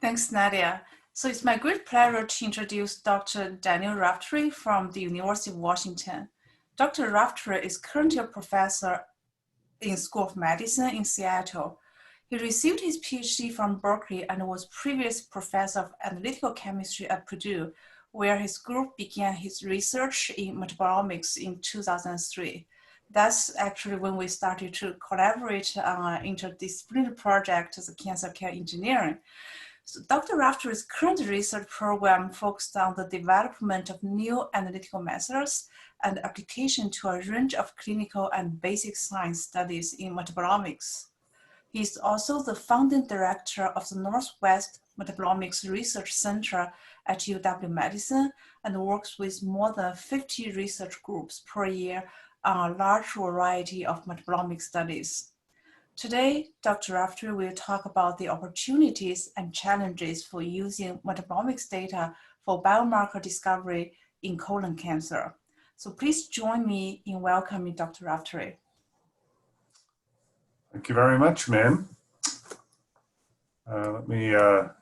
Thanks, Nadia. So it's my great pleasure to introduce Dr. Daniel Raftery from the University of Washington. Dr. Raftery is currently a professor in School of Medicine in Seattle. He received his PhD from Berkeley and was previous professor of analytical chemistry at Purdue, where his group began his research in metabolomics in 2003. That's actually when we started to collaborate on an interdisciplinary project as a cancer care engineering. So Dr. Raftery's current research program focused on the development of new analytical methods and application to a range of clinical and basic science studies in metabolomics. He is also the founding director of the Northwest Metabolomics Research Center at UW-Medicine and works with more than 50 research groups per year on a large variety of metabolomic studies. Today, Dr. Raftery will talk about the opportunities and challenges for using metabolomics data for biomarker discovery in colon cancer. So please join me in welcoming Dr. Raftery. Thank you very much, ma'am. Let me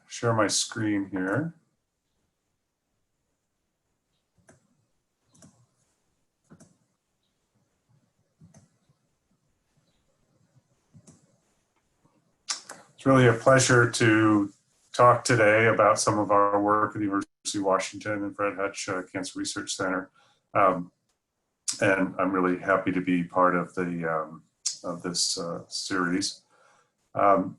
share my screen here. It's really a pleasure to talk today about some of our work at the University of Washington and Fred Hutch Cancer Research Center. And I'm really happy to be part of the this series on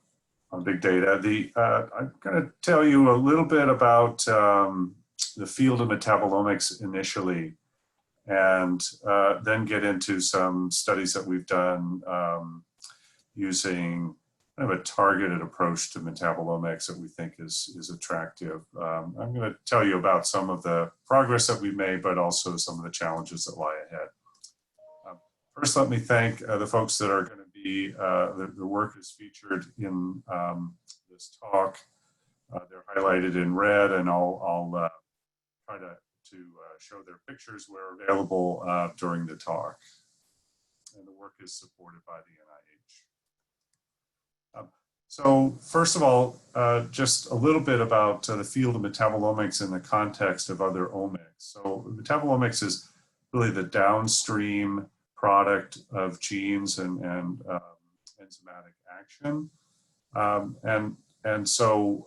big data. I'm going to tell you a little bit about the field of metabolomics initially, and then get into some studies that we've done using kind of a targeted approach to metabolomics that we think is attractive. I'm going to tell you about some of the progress that we've made, but also some of the challenges that lie ahead. First, let me thank the folks that are going to be, the work is featured in this talk. They're highlighted in red, and I'll try to show their pictures where available during the talk. And the work is supported by the NIH. So first of all, just a little bit about the field of metabolomics in the context of other omics. So metabolomics is really the downstream product of genes and enzymatic action. And so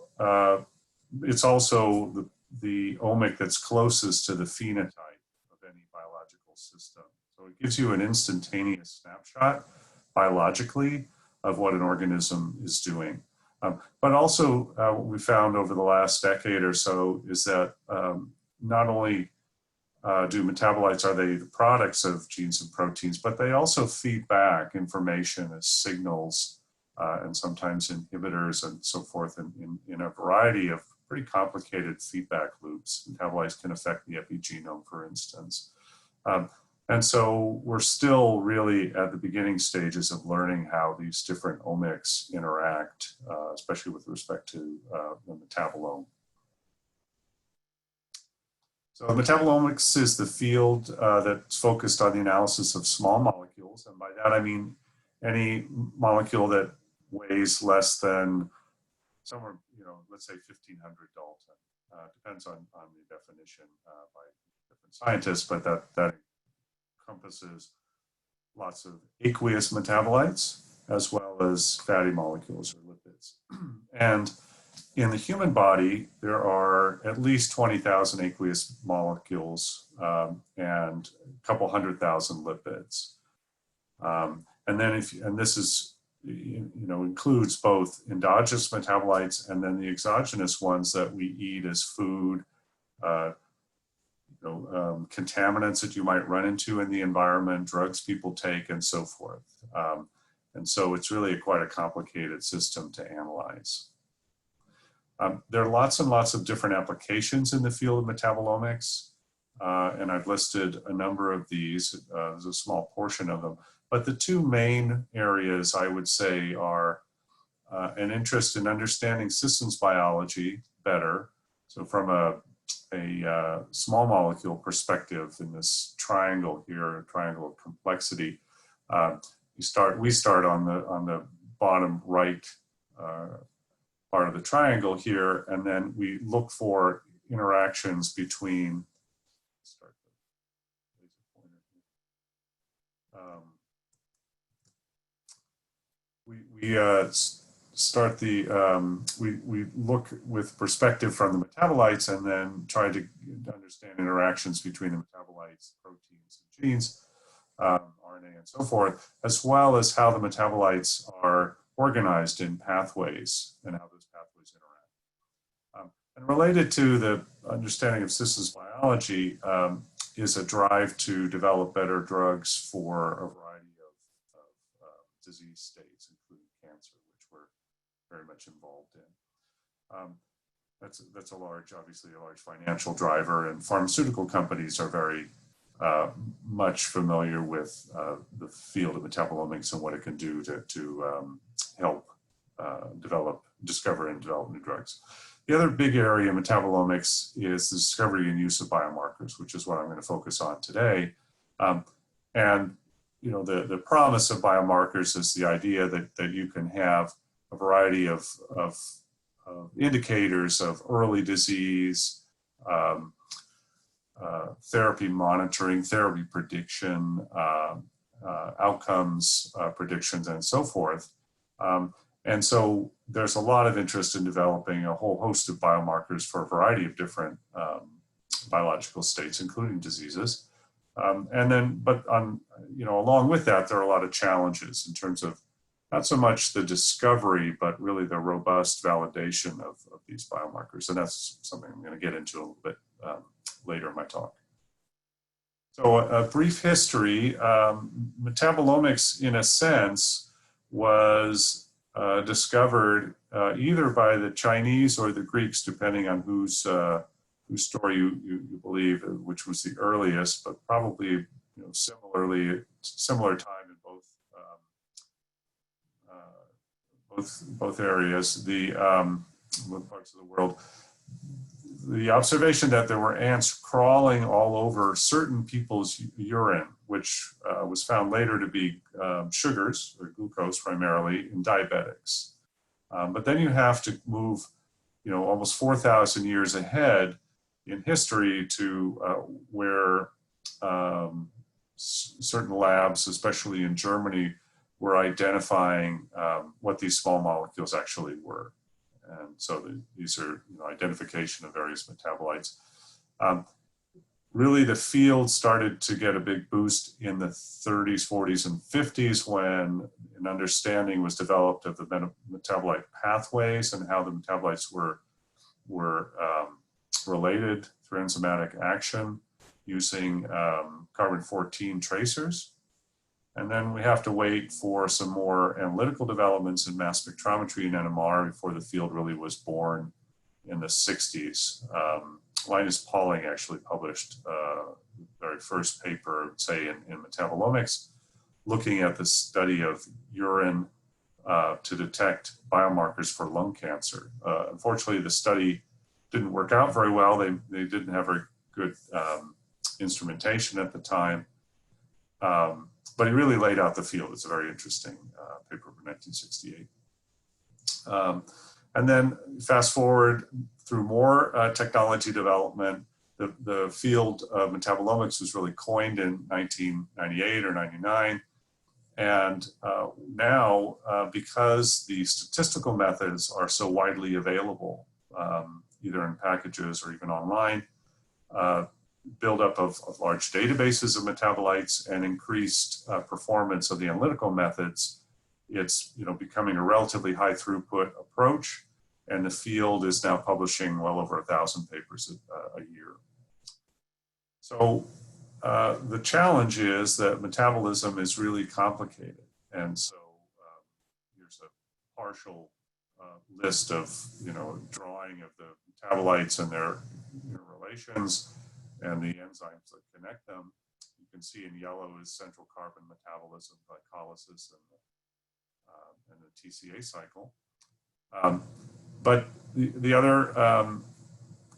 it's also the omic that's closest to the phenotype of any biological system. So it gives you an instantaneous snapshot biologically of what an organism is doing. But also what we found over the last decade or so is that not only do metabolites, are they the products of genes and proteins, but they also feed back information as signals and sometimes inhibitors and so forth in a variety of pretty complicated feedback loops. Metabolites can affect the epigenome, for instance. And so we're still really at the beginning stages of learning how these different omics interact, especially with respect to the metabolome. So metabolomics is the field that's focused on the analysis of small molecules. And by that, I mean any molecule that weighs less than somewhere, let's say 1,500 Dalton. Depends on the definition by different scientists, but that encompasses lots of aqueous metabolites as well as fatty molecules or lipids. And in the human body, there are at least 20,000 aqueous molecules and a couple 100,000 lipids. And then this is, includes both endogenous metabolites and then the exogenous ones that we eat as food, contaminants that you might run into in the environment, drugs people take, and so forth. And so it's really quite a complicated system to analyze. There are lots and lots of different applications in the field of metabolomics, and I've listed a number of these. There's a small portion of them. But the two main areas I would say are an interest in understanding systems biology better. So from a small molecule perspective in this triangle here, a triangle of complexity, we start on the bottom right part of the triangle here, and then we look for interactions between, we look with perspective from the metabolites and then try to understand interactions between the metabolites, proteins, and genes, RNA, and so forth, as well as how the metabolites are organized in pathways and how those pathways interact. And related to the understanding of systems biology is a drive to develop better drugs for a variety of disease states, including cancer, which we're very much involved in. That's a large, obviously a large financial driver, and pharmaceutical companies are very much familiar with the field of metabolomics and what it can do to help discover and develop new drugs. The other big area in metabolomics is the discovery and use of biomarkers, which is what I'm going to focus on today. And you know, the promise of biomarkers is the idea that you can have a variety of indicators of early disease, therapy monitoring, therapy prediction, outcomes predictions, and so forth. And so there's a lot of interest in developing a whole host of biomarkers for a variety of different biological states, including diseases. And then, but on, you know, along with that, there are a lot of challenges in terms of not so much the discovery, but really the robust validation of these biomarkers. And that's something I'm going to get into a little bit later in my talk. So a brief history, metabolomics in a sense was discovered either by the Chinese or the Greeks, depending on whose story you believe, which was the earliest, but probably, you know, similar time in both areas, both parts of the world. The observation that there were ants crawling all over certain people's urine, which was found later to be sugars or glucose primarily in diabetics. But then you have to move, you know, almost 4,000 years ahead in history to where certain labs, especially in Germany, were identifying what these small molecules actually were. And so these are, you know, identification of various metabolites. Really, the field started to get a big boost in the 30s, 40s, and 50s when an understanding was developed of the metabolite pathways and how the metabolites were related through enzymatic action using carbon-14 tracers. And then we have to wait for some more analytical developments in mass spectrometry and NMR before the field really was born in the 60s. Linus Pauling actually published the very first paper, say, in Metabolomics, looking at the study of urine to detect biomarkers for lung cancer. Unfortunately, the study didn't work out very well. They didn't have very good instrumentation at the time. But he really laid out the field. It's a very interesting paper from 1968. And then fast forward through more technology development, the field of metabolomics was really coined in 1998 or 99. And now, because the statistical methods are so widely available, either in packages or even online, buildup of large databases of metabolites and increased performance of the analytical methods, it's, you know, becoming a relatively high throughput approach, and the field is now publishing well over 1,000 papers a year. So the challenge is that metabolism is really complicated, and so here's a partial list of, you know, drawing of the metabolites and their relations and the enzymes that connect them. You can see in yellow is central carbon metabolism, glycolysis, and the TCA cycle. But the other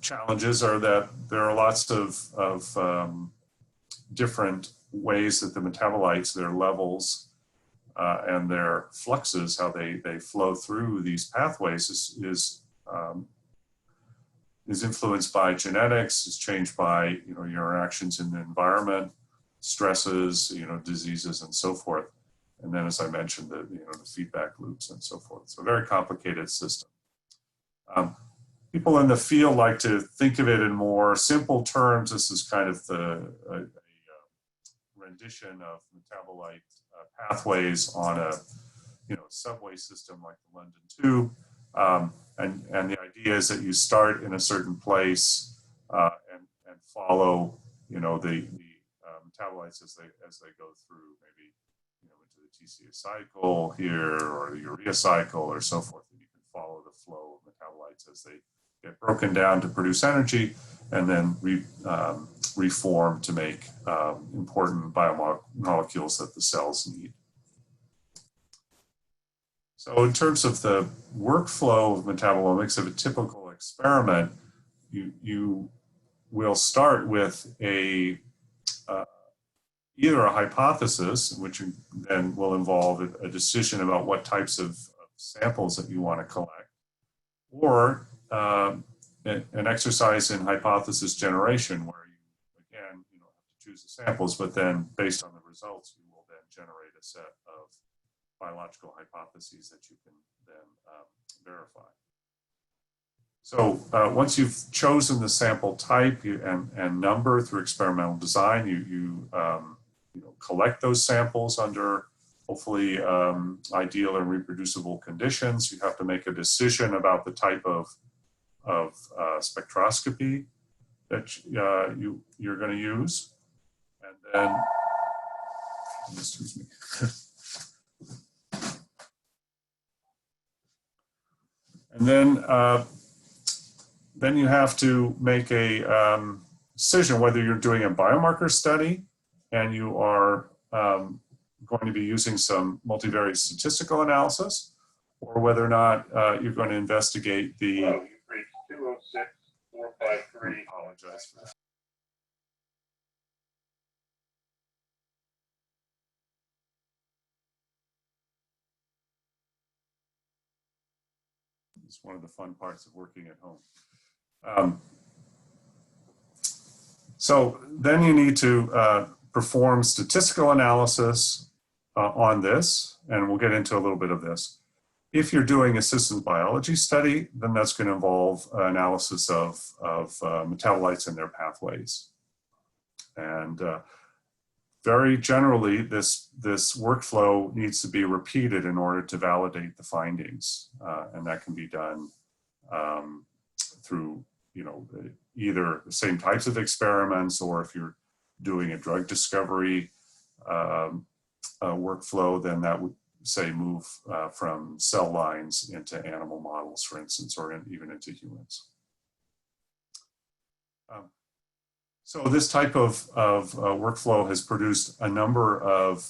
challenges are that there are lots of different ways that the metabolites, their levels, and their fluxes, how they flow through these pathways is influenced by genetics, is changed by your interactions in the environment, stresses, diseases, and so forth. And then, as I mentioned, the feedback loops and so forth. So a very complicated system. People in the field like to think of it in more simple terms. This is kind of the rendition of metabolite pathways on a subway system like the London Tube. And the idea is that you start in a certain place and follow the metabolites as they go through, maybe into the TCA cycle here or the urea cycle or so forth. And you can follow the flow of metabolites as they get broken down to produce energy and then reform to make important biomolecules that the cells need. So in terms of the workflow of metabolomics of a typical experiment, you will start with either a hypothesis, which then will involve a decision about what types of samples that you want to collect, or an exercise in hypothesis generation where you, again, have to choose the samples, but then based on the results, you will then generate a set of biological hypotheses that you can then verify. So once you've chosen the sample type and number through experimental design, you collect those samples under hopefully ideal and reproducible conditions. You have to make a decision about the type of spectroscopy that you're going to use, and then excuse me. And then you have to make a decision whether you're doing a biomarker study and you are going to be using some multivariate statistical analysis, or whether or not you're going to investigate the... Hello, you've reached 206-453. I apologize for that. It's one of the fun parts of working at home. So then you need to perform statistical analysis on this, and we'll get into a little bit of this. If you're doing a systems biology study, then that's going to involve analysis of metabolites and their pathways. And very generally, this workflow needs to be repeated in order to validate the findings, and that can be done through either the same types of experiments, or if you're doing a drug discovery workflow, then that would say move from cell lines into animal models, for instance, or even into humans. So this type of workflow has produced a number of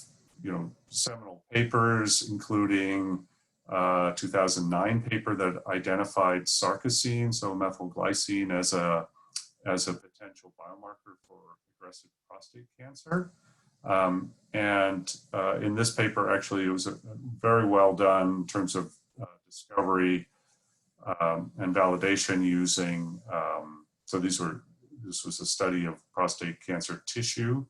seminal papers, including 2009 paper that identified sarcosine, so methylglycine, as a potential biomarker for aggressive prostate cancer. And in this paper, actually, it was very well done in terms of discovery and validation using, this was a study of prostate cancer tissue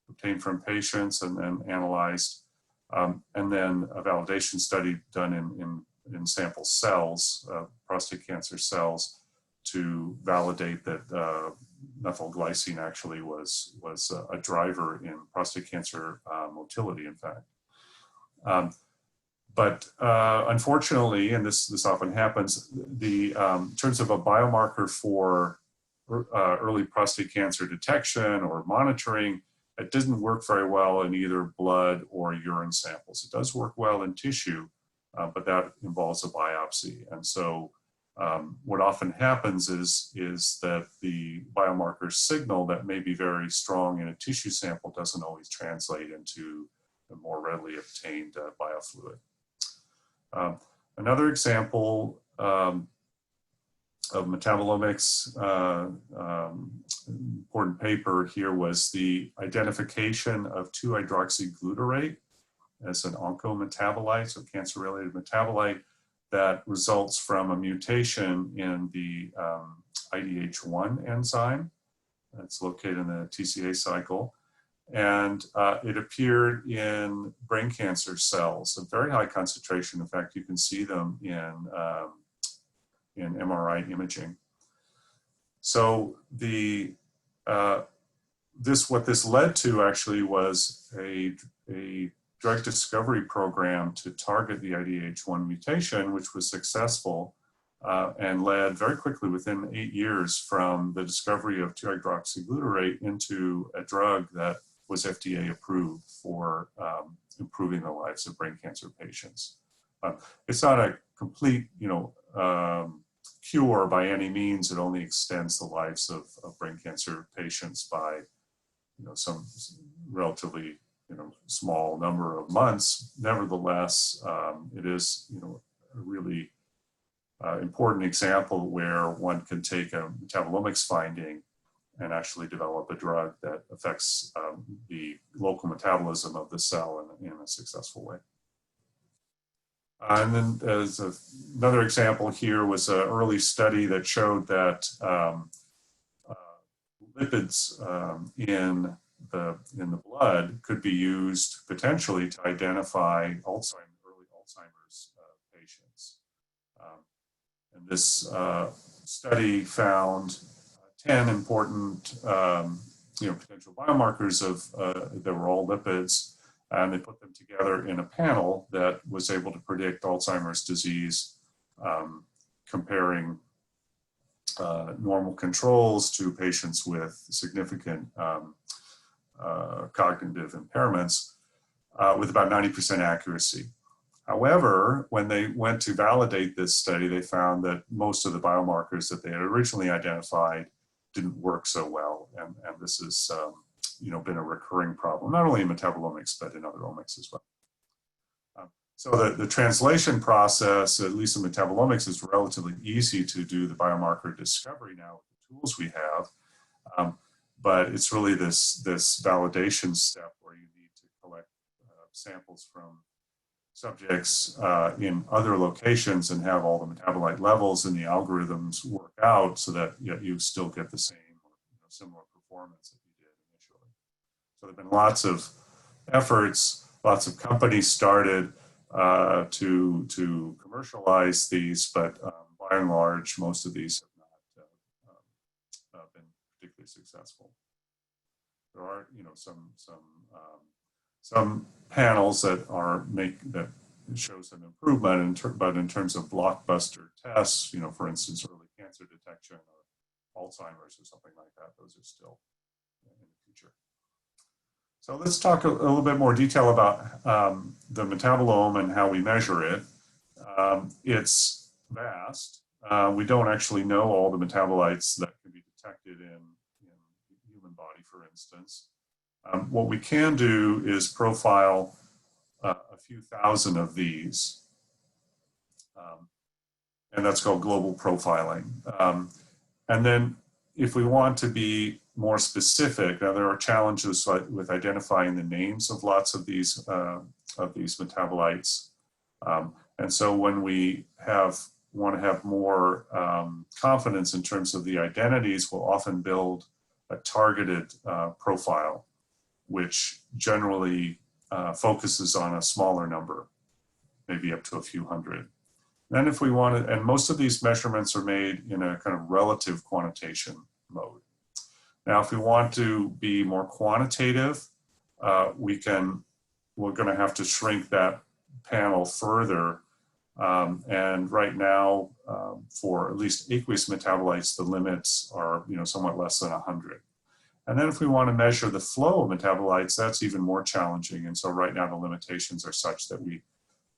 obtained from patients and then analyzed, and then a validation study done in sample cells, prostate cancer cells, to validate that methylglycine actually was a driver in prostate cancer motility, in fact. But unfortunately, and this often happens, in terms of a biomarker for early prostate cancer detection or monitoring, it doesn't work very well in either blood or urine samples. It does work well in tissue, but that involves a biopsy. And so what often happens is that the biomarker signal that may be very strong in a tissue sample doesn't always translate into a more readily obtained biofluid. Another example of metabolomics, important paper here was the identification of 2-hydroxyglutarate as an oncometabolite, so cancer-related metabolite that results from a mutation in the IDH1 enzyme that's located in the TCA cycle. And it appeared in brain cancer cells, a very high concentration. In fact, you can see them in MRI imaging. So what this led to actually was a drug discovery program to target the IDH1 mutation, which was successful and led very quickly within 8 years from the discovery of 2-hydroxyglutarate into a drug that was FDA approved for improving the lives of brain cancer patients. It's not a complete, cure by any means. It only extends the lives of brain cancer patients by, some relatively, small number of months. Nevertheless, it is, a really important example where one can take a metabolomics finding and actually develop a drug that affects the local metabolism of the cell in a successful way. And then as another example here was an early study that showed that lipids in the blood could be used potentially to identify early Alzheimer's patients. And this study found 10 important potential biomarkers that were all lipids, and they put them together in a panel that was able to predict Alzheimer's disease, comparing normal controls to patients with significant cognitive impairments with about 90% accuracy. However, when they went to validate this study, they found that most of the biomarkers that they had originally identified didn't work so well, and this has been a recurring problem, not only in metabolomics, but in other omics as well. So the translation process, at least in metabolomics, is relatively easy to do the biomarker discovery now with the tools we have, but it's really this validation step where you need to collect samples from subjects in other locations and have all the metabolite levels and the algorithms work out so that you still get the same or similar performance that you did initially. So there have been lots of efforts, lots of companies started to commercialize these, but by and large, most of these have not been particularly successful. There are, some panels that show some improvement, but in terms of blockbuster tests, for instance, early cancer detection or Alzheimer's or something like that, those are still in the future. So let's talk a little bit more detail about the metabolome and how we measure it. It's vast. We don't actually know all the metabolites that can be detected in the human body, for instance. What we can do is profile a few thousand of these, and that's called global profiling. And then if we want to be more specific, now there are challenges with identifying the names of lots of these metabolites. And so when we want to have more confidence in terms of the identities, we'll often build a targeted profile, which generally focuses on a smaller number, maybe up to a few hundred. Then if we want to, and most of these measurements are made in a kind of relative quantitation mode. Now, if we want to be more quantitative, we're going to have to shrink that panel further. And right now, for at least aqueous metabolites, the limits are somewhat less than 100. And then if we want to measure the flow of metabolites, that's even more challenging. And so right now the limitations are such that we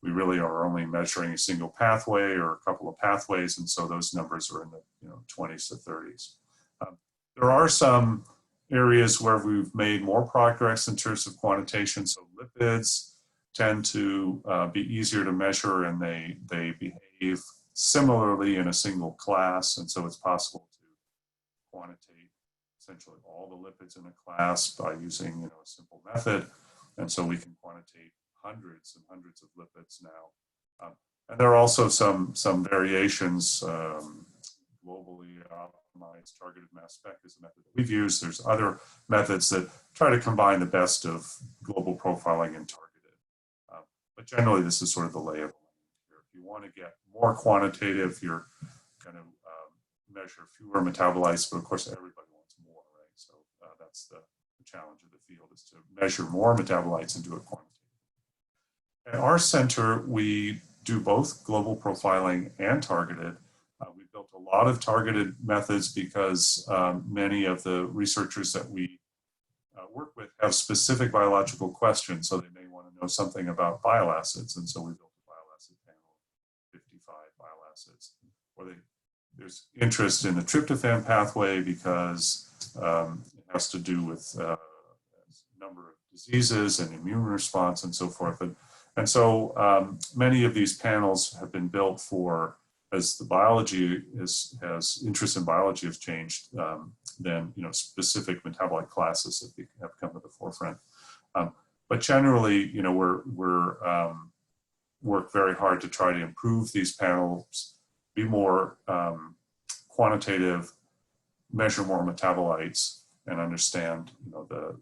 really are only measuring a single pathway or a couple of pathways. And so those numbers are in the 20s to 30s. There are some areas where we've made more progress in terms of quantitation. So lipids tend to be easier to measure, and they behave similarly in a single class. And so it's possible to quantitate essentially all the lipids in a class by using a simple method. And so we can quantitate hundreds and hundreds of lipids now. And there are also some variations. Globally optimized targeted mass spec is a method that we've used. There's other methods that try to combine the best of global profiling and targeted. But generally, this is sort of the lay of the land here. If you want to get more quantitative, you're going to measure fewer metabolites, but of course, everybody wants more, right? So that's the challenge of the field, is to measure more metabolites and do it quantitatively. At our center, we do both global profiling and targeted. We built a lot of targeted methods because many of the researchers that we work with have specific biological questions, so they may want to know something about bile acids, and so we built a bile acid panel of 55 bile acids. Or there's interest in the tryptophan pathway because it has to do with a number of diseases and immune response and so forth. And so many of these panels have been built for, as the biology has interest in biology has changed, then specific metabolite classes have come to the forefront. But generally, we're work very hard to try to improve these panels, be more quantitative, measure more metabolites, and understand the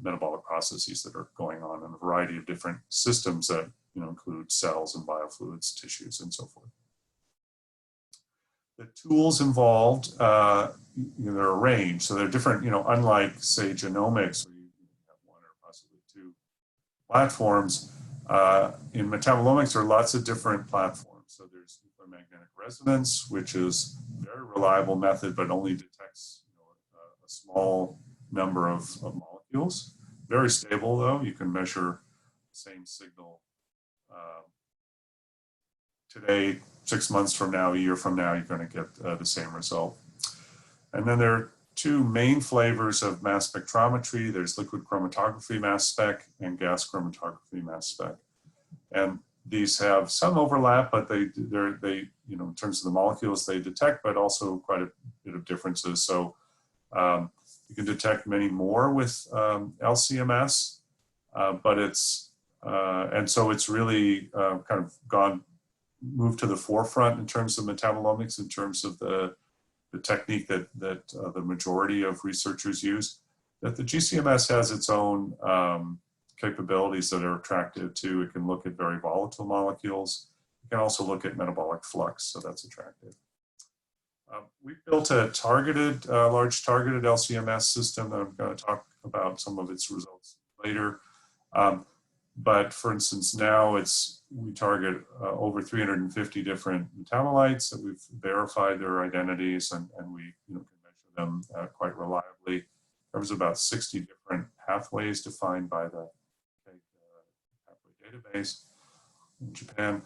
metabolic processes that are going on in a variety of different systems that include cells and biofluids, tissues, and so forth. The tools involved, there are a range. So they're different, unlike, say, genomics, where you have one or possibly two platforms. In metabolomics, there are lots of different platforms. So there's nuclear magnetic resonance, which is a very reliable method, but only detects a small number of molecules. Very stable, though. You can measure the same signal today, 6 months from now, a year from now, you're going to get the same result. And then there are two main flavors of mass spectrometry. There's liquid chromatography mass spec and gas chromatography mass spec. And these have some overlap, but they in terms of the molecules they detect, but also quite a bit of differences. So you can detect many more with LCMS, but and so it's really kind of moved to the forefront in terms of metabolomics, in terms of the technique that the majority of researchers use. That the GCMS has its own capabilities that are attractive too. It can look at very volatile molecules. It can also look at metabolic flux, so that's attractive. We built a targeted, large targeted LCMS system that I'm going to talk about some of its results later. But for instance, now we target over 350 different metabolites that we've verified their identities, and we can measure them quite reliably. There was about 60 different pathways defined by the pathway database in Japan,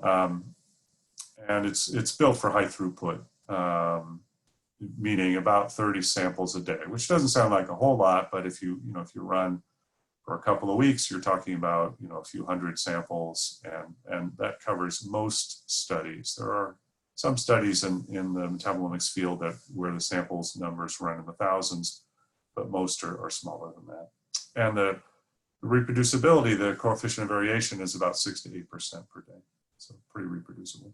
and it's built for high throughput, meaning about 30 samples a day, which doesn't sound like a whole lot, but if you run for a couple of weeks, you're talking about a few hundred samples, and that covers most studies. There are some studies in the metabolomics field where the samples numbers run in the thousands, but most are smaller than that. And the reproducibility, the coefficient of variation, is about 6 to 8% per day, so pretty reproducible.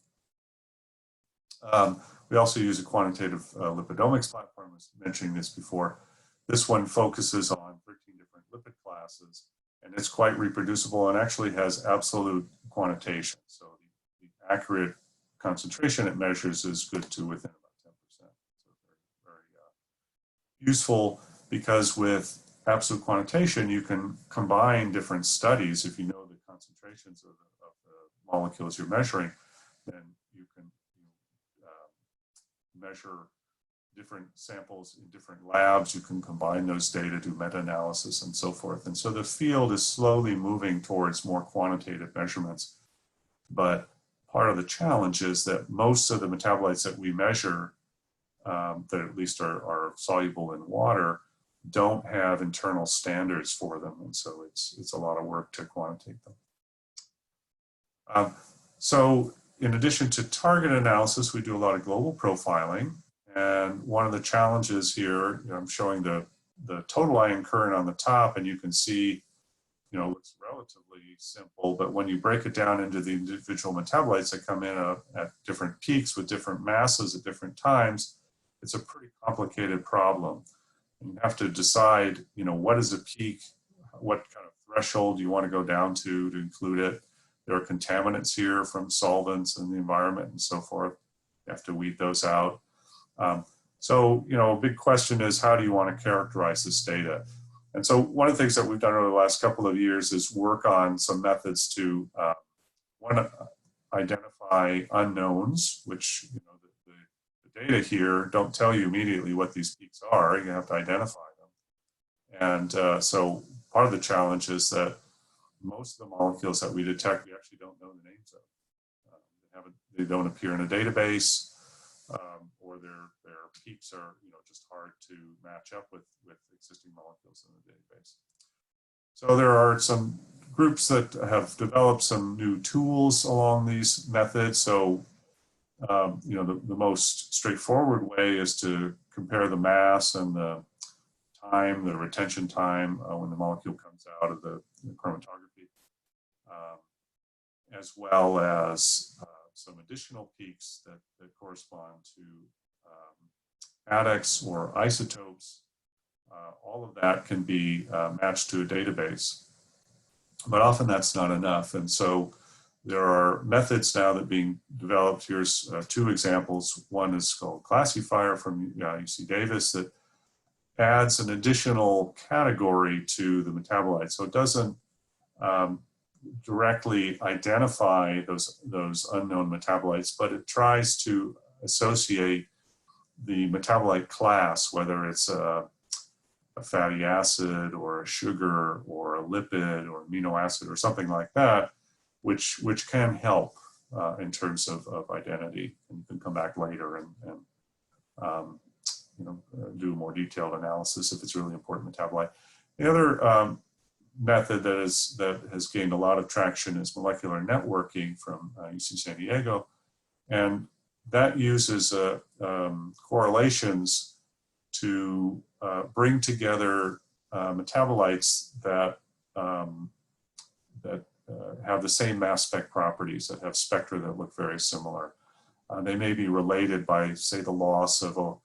We also use a quantitative lipidomics platform. I was mentioning this before. This one focuses on 13 different lipid classes, and it's quite reproducible and actually has absolute quantitation. So the accurate concentration it measures is good to within about 10%. So very, very useful, because with absolute quantitation, you can combine different studies. If you know the concentrations of the molecules you're measuring, then you can measure different samples in different labs. You can combine those data, do meta-analysis, and so forth. And so the field is slowly moving towards more quantitative measurements. But part of the challenge is that most of the metabolites that we measure, that at least are soluble in water, don't have internal standards for them. And so it's a lot of work to quantitate them. So in addition to target analysis, we do a lot of global profiling. And one of the challenges here, I'm showing the total ion current on the top, and you can see looks relatively simple, but when you break it down into the individual metabolites that come in at different peaks with different masses at different times, it's a pretty complicated problem. And you have to decide, what is a peak, what kind of threshold do you want to go down to include it. There are contaminants here from solvents in the environment and so forth. You have to weed those out. So, a big question is, how do you want to characterize this data? And so one of the things that we've done over the last couple of years is work on some methods to, one, identify unknowns, which, the data here don't tell you immediately what these peaks are. You have to identify them. And so part of the challenge is that most of the molecules that we detect, we actually don't know the names of. They don't appear in a database, or their peaks are just hard to match up with existing molecules in the database. So there are some groups that have developed some new tools along these methods. So the most straightforward way is to compare the mass and the time, the retention time when the molecule comes out of the chromatography, as well as some additional peaks that correspond to adducts or isotopes. All of that can be matched to a database, but often that's not enough. And so there are methods now that are being developed. Here's two examples. One is called Classifier from UC Davis that adds an additional category to the metabolite. So it doesn't directly identify those unknown metabolites, but it tries to associate the metabolite class, whether it's a fatty acid or a sugar or a lipid or amino acid or something like that, which can help in terms of identity. And you can come back later and do a more detailed analysis if it's really important metabolite. The other method that has gained a lot of traction is molecular networking from UC San Diego, and that uses correlations to bring together metabolites that have the same mass spec properties, that have spectra that look very similar. They may be related by, say, the loss of a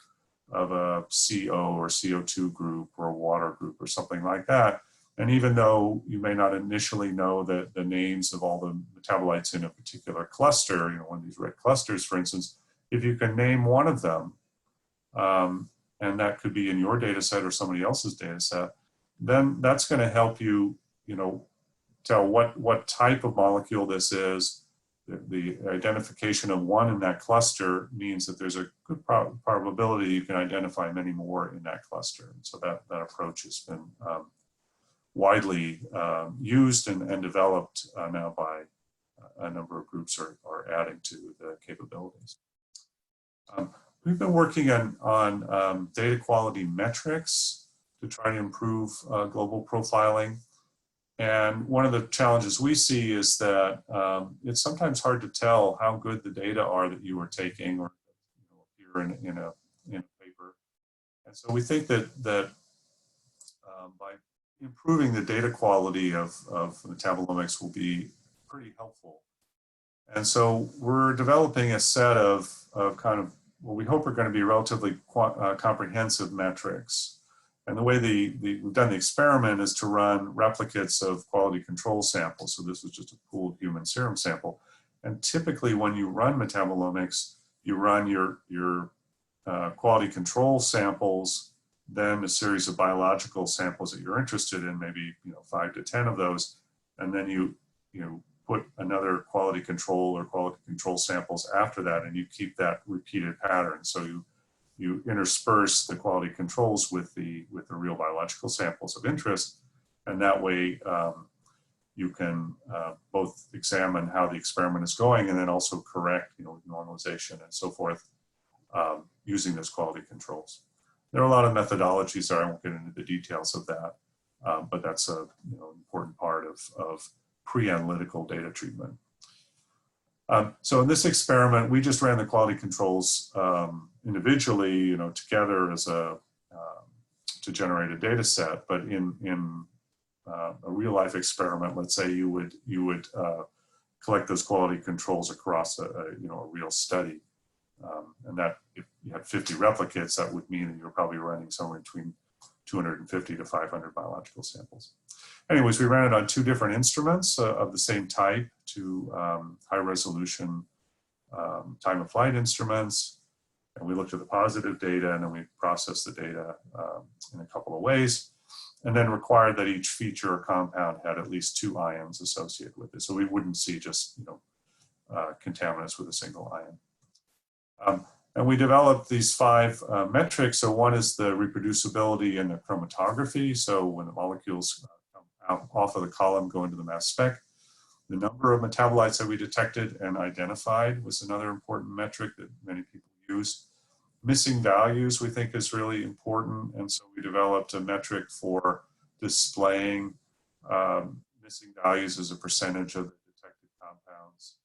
CO or CO2 group or a water group or something like that. And even though you may not initially know the names of all the metabolites in a particular cluster, one of these red clusters, for instance, if you can name one of them, and that could be in your data set or somebody else's data set, then that's going to help you, tell what type of molecule this is. The identification of one in that cluster means that there's a good probability you can identify many more in that cluster. And so that approach has been widely used and developed now by a number of groups are adding to the capabilities. We've been working on data quality metrics to try to improve global profiling. And one of the challenges we see is that it's sometimes hard to tell how good the data are that you are taking or appear in a paper. And so we think that by improving the data quality of metabolomics will be pretty helpful. And so we're developing a set of kind of what we hope are going to be relatively comprehensive metrics. And the way we've done the experiment is to run replicates of quality control samples. So this was just a pooled human serum sample. And typically when you run metabolomics, you run your quality control samples, then a series of biological samples that you're interested in, maybe 5 to 10 of those, and then you put another quality control or quality control samples after that, and you keep that repeated pattern. So you intersperse the quality controls with the real biological samples of interest, and that way you can both examine how the experiment is going and then also correct normalization and so forth using those quality controls. There are a lot of methodologies there. I won't get into the details of that, but that's an important part of pre-analytical data treatment. So in this experiment, we just ran the quality controls individually, together as to generate a data set. But in a real life experiment, let's say you would collect those quality controls across a real study. And that if you had 50 replicates, that would mean that you're probably running somewhere between 250 to 500 biological samples. Anyways, we ran it on 2 different instruments of the same type, 2 high resolution time of flight instruments. And we looked at the positive data, and then we processed the data in a couple of ways, and then required that each feature or compound had at least 2 ions associated with it. So we wouldn't see just contaminants with a single ion. And we developed these 5 metrics. So one is the reproducibility and the chromatography. So when the molecules come out off of the column, go into the mass spec. The number of metabolites that we detected and identified was another important metric that many people use. Missing values we think is really important. And so we developed a metric for displaying missing values as a percentage of the detected compounds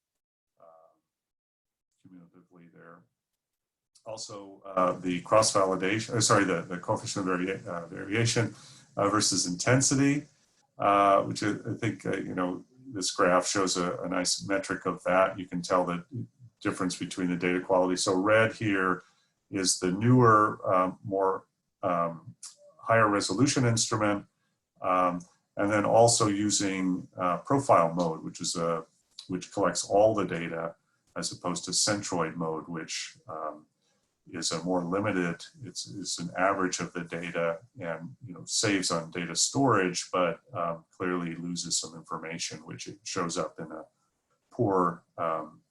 cumulatively there. Also, the cross-validation, the coefficient of variation versus intensity, which I think, this graph shows a nice metric of that. You can tell the difference between the data quality. So red here is the newer, more higher resolution instrument, and then also using profile mode, which collects all the data, as opposed to centroid mode, which is a more limited, it's an average of the data and saves on data storage, but clearly loses some information, which it shows up in a poor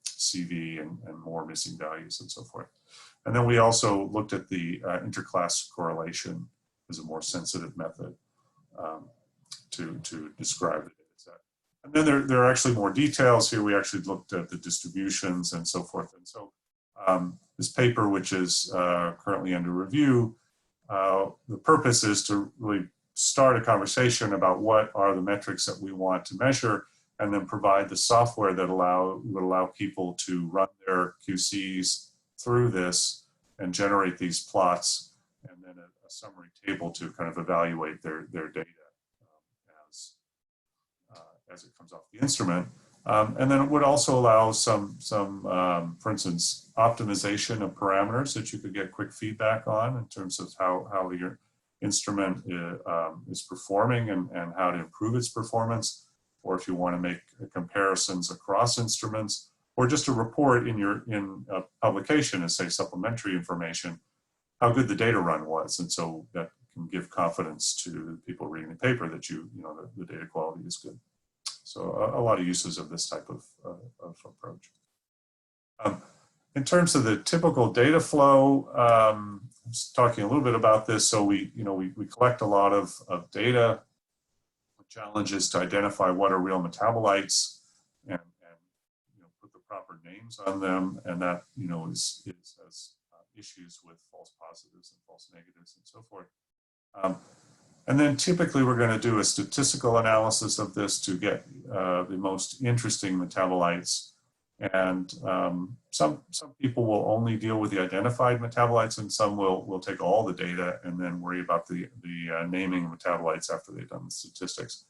CV and more missing values and so forth. And then we also looked at the interclass correlation as a more sensitive method to describe the data set. And then there are actually more details here. We actually looked at the distributions and so forth. And so this paper, which is currently under review, the purpose is to really start a conversation about what are the metrics that we want to measure, and then provide the software that would allow people to run their QCs through this and generate these plots, and then a summary table to kind of evaluate their data as it comes off the instrument. And then it would also allow some for instance, optimization of parameters that you could get quick feedback on in terms of how your instrument is performing and how to improve its performance, or if you want to make comparisons across instruments, or just a report in a publication as, say, supplementary information, how good the data run was. And so that can give confidence to the people reading the paper that the data quality is good. So a lot of uses of this type of approach. In terms of the typical data flow, I was talking a little bit about this. So we collect a lot of data. The challenge is to identify what are real metabolites and put the proper names on them, and that has issues with false positives and false negatives and so forth. And then typically we're going to do a statistical analysis of this to get the most interesting metabolites. And some people will only deal with the identified metabolites, and some will take all the data and then worry about the naming of metabolites after they've done the statistics.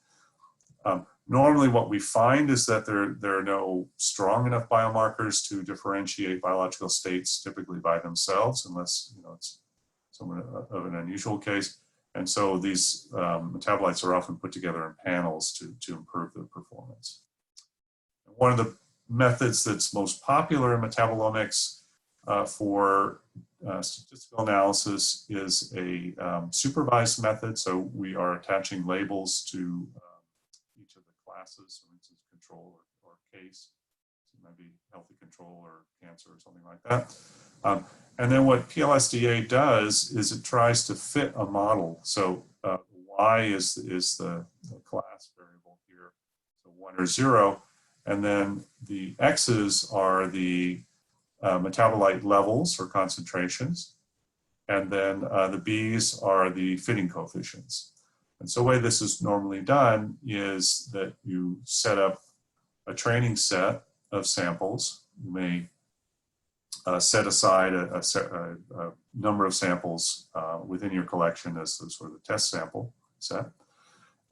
Normally what we find is that there are no strong enough biomarkers to differentiate biological states typically by themselves, unless it's somewhat of an unusual case. And so these metabolites are often put together in panels to improve their performance. One of the methods that's most popular in metabolomics for statistical analysis is a supervised method. So we are attaching labels to each of the classes, for instance, control or case. So it might be healthy control or cancer or something like that. And then what PLSDA does is it tries to fit a model. So Y is the class variable here, so 1 or 0. And then the X's are the metabolite levels or concentrations. And then the B's are the fitting coefficients. And so the way this is normally done is that you set up a training set of samples. You may set aside a number of samples within your collection as sort of a test sample set.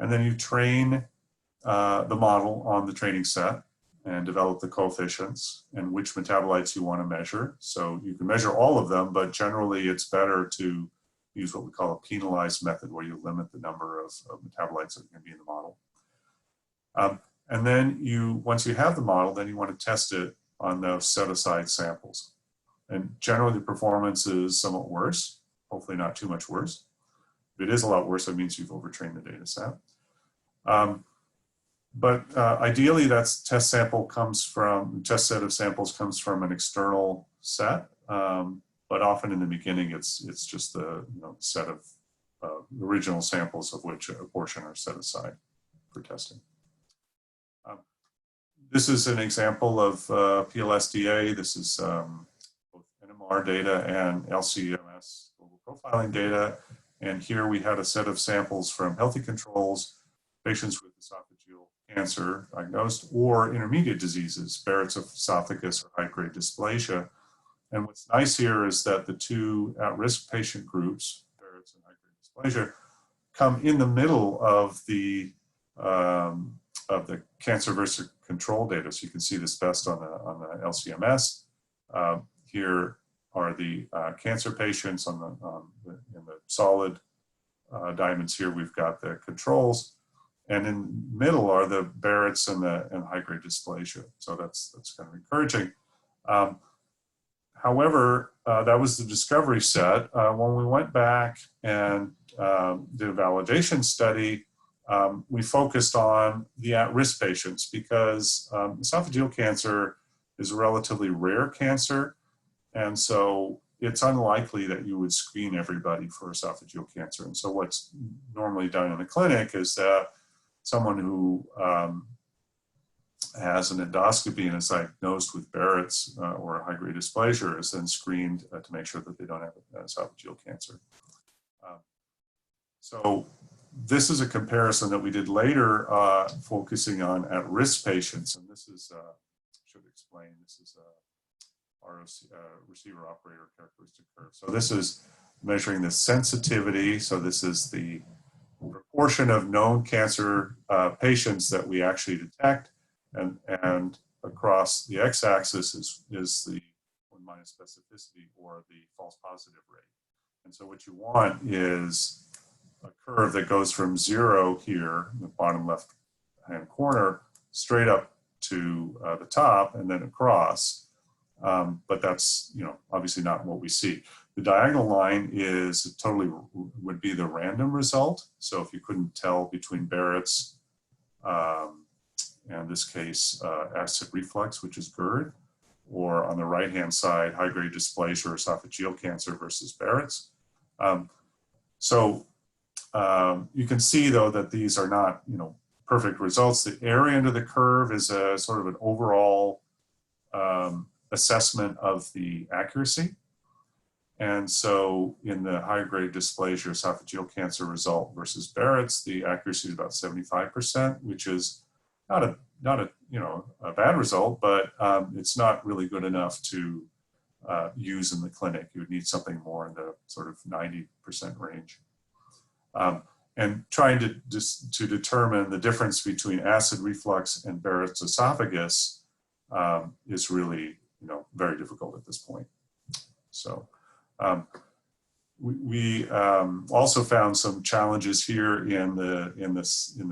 And then you train the model on the training set and develop the coefficients and which metabolites you want to measure. So you can measure all of them, but generally it's better to use what we call a penalized method, where you limit the number of metabolites that are going to be in the model. And then once you have the model, then you want to test it on those set-aside samples. And generally the performance is somewhat worse, hopefully not too much worse. If it is a lot worse, that means you've overtrained the data set. But ideally, that test set of samples comes from an external set. But often in the beginning, it's just the set of original samples of which a portion are set aside for testing. This is an example of PLSDA. This is both NMR data and LC-MS global profiling data. And here we had a set of samples from healthy controls, patients with esophageal cancer diagnosed, or intermediate diseases, Barrett's esophagus or high-grade dysplasia. And what's nice here is that the two at-risk patient groups, Barrett's and high-grade dysplasia, come in the middle of the cancer versus control data. So you can see this best on the LC-MS. Here are the cancer patients in the solid diamonds. Here we've got the controls, and in the middle are the Barrett's and high-grade dysplasia. So that's kind of encouraging. However, that was the discovery set. When we went back and did a validation study, we focused on the at-risk patients because esophageal cancer is a relatively rare cancer. And so it's unlikely that you would screen everybody for esophageal cancer. And so what's normally done in the clinic is that someone who has an endoscopy and is diagnosed with Barrett's or high-grade dysplasia is then screened to make sure that they don't have esophageal cancer. So this is a comparison that we did later focusing on at-risk patients. And this is, should explain, this is receiver operator characteristic curve. So this is measuring the sensitivity. So this is the proportion of known cancer patients that we actually detect. And across the x-axis is the 1- specificity, or the false positive rate. And so what you want is a curve that goes from 0 here in the bottom left hand corner straight up to the top and then across. But that's obviously not what we see. The diagonal line is totally would be the random result. So if you couldn't tell between Barrett's and in this case acid reflux, which is GERD, or on the right hand side high-grade dysplasia or esophageal cancer versus Barrett's. So you can see though that these are not perfect results. The area under the curve is a sort of an overall assessment of the accuracy. And so in the high-grade dysplasia esophageal cancer result versus Barrett's, the accuracy is about 75%, which is not a bad result, but it's not really good enough to use in the clinic. You would need something more in the sort of 90% range. And trying to determine the difference between acid reflux and Barrett's esophagus is really very difficult at this point. So we also found some challenges here in the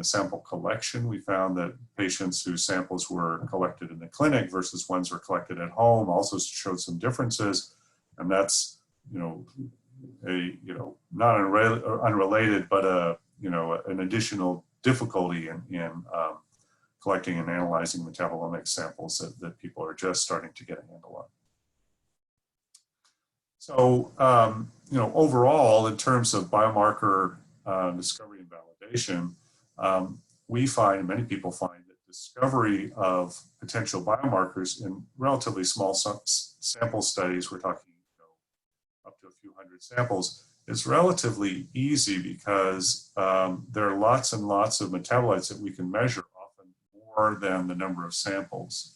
sample collection. We found that patients whose samples were collected in the clinic versus ones were collected at home also showed some differences, and that's not unrelated, but an additional difficulty in collecting and analyzing metabolomic samples that people are just starting to get a handle on. So, overall, in terms of biomarker discovery and validation, we find, many people find, that discovery of potential biomarkers in relatively small sample studies, we're talking up to a few hundred samples, is relatively easy because there are lots and lots of metabolites that we can measure, often more than the number of samples.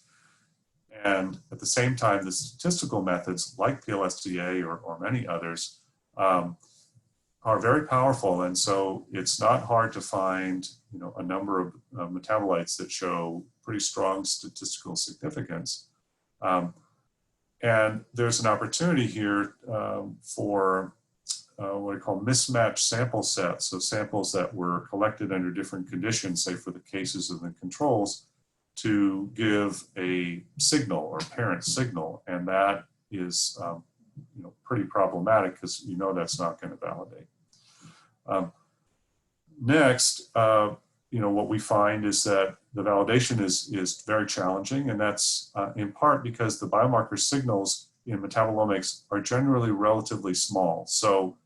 And at the same time, the statistical methods like PLSDA or many others are very powerful, and so it's not hard to find, you know, a number of metabolites that show pretty strong statistical significance. And there's an opportunity here for what I call mismatched sample sets, so samples that were collected under different conditions, say for the cases of the controls, to give a signal or parent signal, and that is you know, pretty problematic because you know that's not going to validate. Next, you know, what we find is that the validation is very challenging, and that's in part because the biomarker signals in metabolomics are generally relatively small. So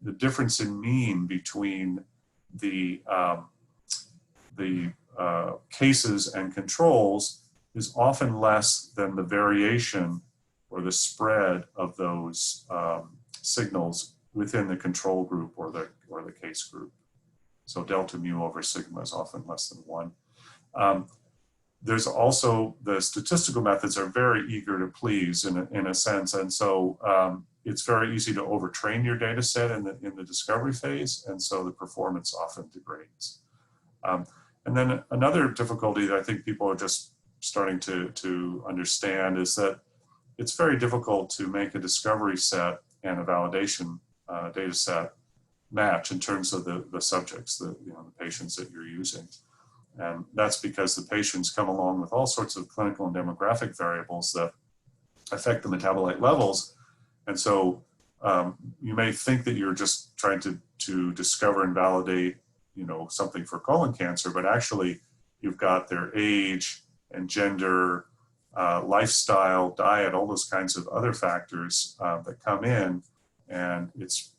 the difference in mean between the cases and controls is often less than the variation or the spread of those signals within the control group or the case group. So delta mu over sigma is often less than 1. There's also, the statistical methods are very eager to please in a sense, and so it's very easy to overtrain your data set in the discovery phase, and so the performance often degrades. And then another difficulty that I think people are just starting to understand is that it's very difficult to make a discovery set and a validation data set match in terms of the subjects, the patients that you're using. And that's because the patients come along with all sorts of clinical and demographic variables that affect the metabolite levels. And so you may think that you're just trying to discover and validate, you know, something for colon cancer, but actually you've got their age and gender, lifestyle, diet, all those kinds of other factors that come in, and it's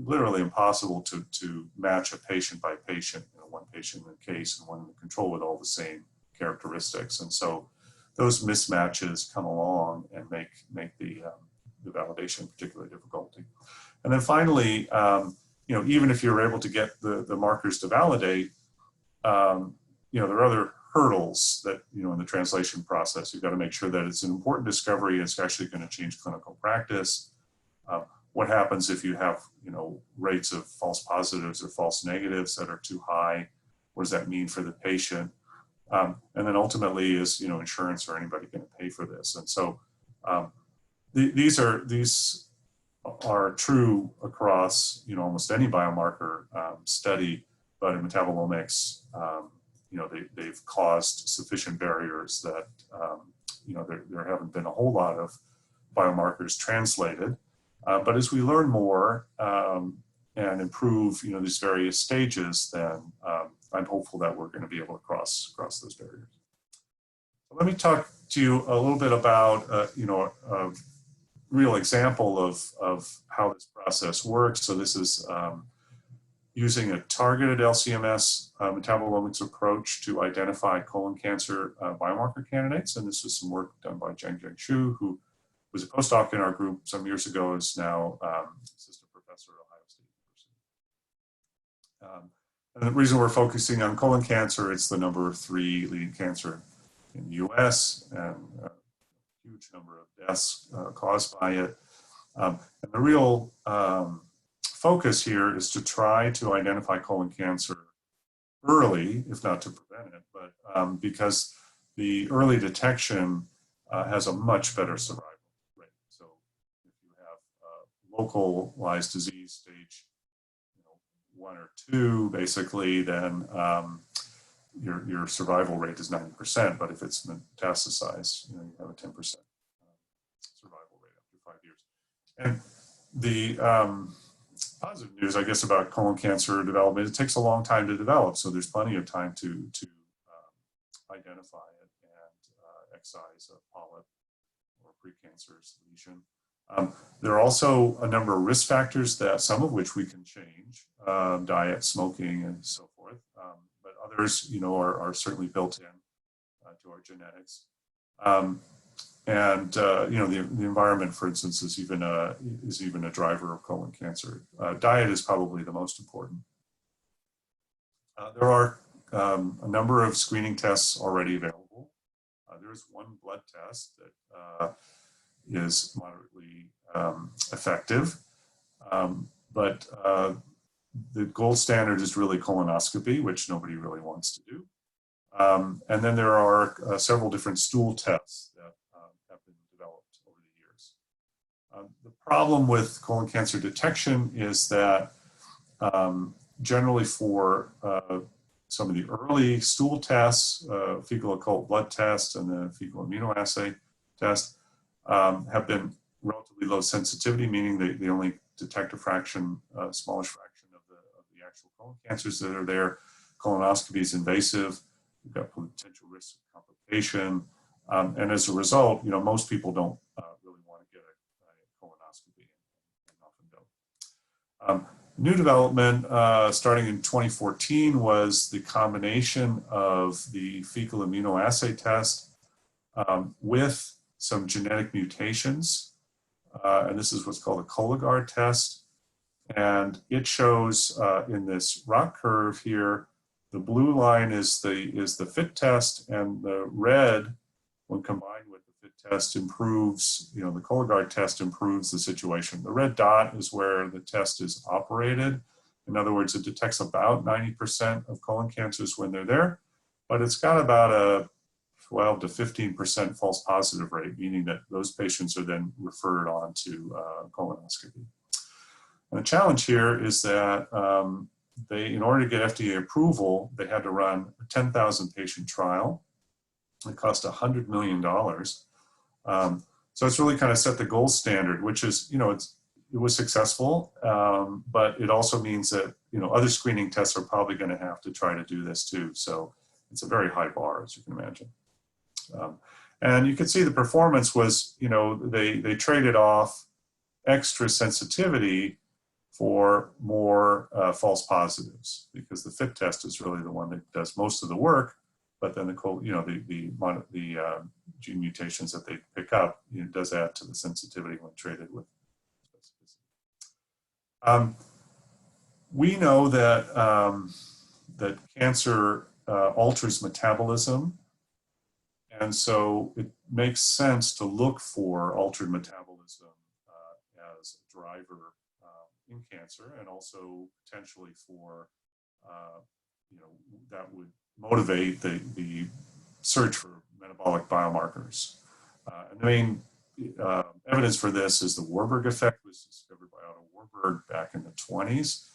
literally impossible to match a patient by patient, you know, one patient in the case and one in the control with all the same characteristics. And so those mismatches come along and make the validation particularly difficult. And then finally, you know, even if you're able to get the markers to validate, you know, there are other hurdles that, you know, in the translation process. You've got to make sure that it's an important discovery and it's actually going to change clinical practice. What happens if you have, you know, rates of false positives or false negatives that are too high? What does that mean for the patient? And then ultimately, is, you know, insurance or anybody going to pay for this? And so these are true across, you know, almost any biomarker study, but in metabolomics, you know, they've caused sufficient barriers that, you know, there haven't been a whole lot of biomarkers translated. But as we learn more and improve, you know, these various stages, then I'm hopeful that we're going to be able to cross those barriers. So let me talk to you a little bit about, you know, a real example of how this process works. So this is using a targeted LC-MS metabolomics approach to identify colon cancer biomarker candidates. And this was some work done by Zheng Shu, who was a postdoc in our group some years ago, is now assistant professor at Ohio State University. And the reason we're focusing on colon cancer, it's the number 3 leading cancer in the US and a huge number of deaths caused by it. And the real focus here is to try to identify colon cancer early, if not to prevent it, but because the early detection has a much better survival rate. So if you have localized disease stage, you know, 1 or 2, basically, then your survival rate is 90%. But if it's metastasized, you know, you have a 10% survival rate after 5 years. And the positive news, I guess, about colon cancer development, it takes a long time to develop, so there's plenty of time to identify it and excise a polyp or precancerous lesion. There are also a number of risk factors, that some of which we can change, diet, smoking, and so forth, but others, you know, are certainly built in to our genetics. And you know, the environment, for instance, is even a driver of colon cancer. Diet is probably the most important. There are a number of screening tests already available. There is one blood test that is moderately effective, but the gold standard is really colonoscopy, which nobody really wants to do. And then there are several different stool tests that have been developed over the years. The problem with colon cancer detection is that generally for some of the early stool tests, fecal occult blood test and the fecal immunoassay test have been relatively low sensitivity, meaning they only detect a fraction, smallish fraction of the actual colon cancers that are there. Colonoscopy is invasive. You've got potential risk of complication. And as a result, most people don't really want to get a colonoscopy and often don't. New development starting in 2014 was the combination of the fecal immunoassay test with some genetic mutations. And this is what's called a Cologard test. And it shows in this rock curve here, the blue line is the FIT test, and the red, when combined with the FIT test, improves, the Cologard test improves the situation. The red dot is where the test is operated. In other words, it detects about 90% of colon cancers when they're there, but it's got about a 12 to 15% false positive rate, meaning that those patients are then referred on to colonoscopy. And the challenge here is that in order to get FDA approval, they had to run a 10,000 patient trial. It cost $100 million. So it's really kind of set the gold standard, which is, it was successful, but it also means that, other screening tests are probably going to have to try to do this too. So it's a very high bar, as you can imagine. And you can see the performance was, they traded off extra sensitivity for more false positives, because the FIT test is really the one that does most of the work, but then the gene mutations that they pick up, does add to the sensitivity when traded with specificity. We know that that cancer alters metabolism, and so it makes sense to look for altered metabolism as a driver in cancer, and also potentially for, that would motivate the search for metabolic biomarkers. And the main evidence for this is the Warburg effect, was discovered by Otto Warburg back in the 1920s,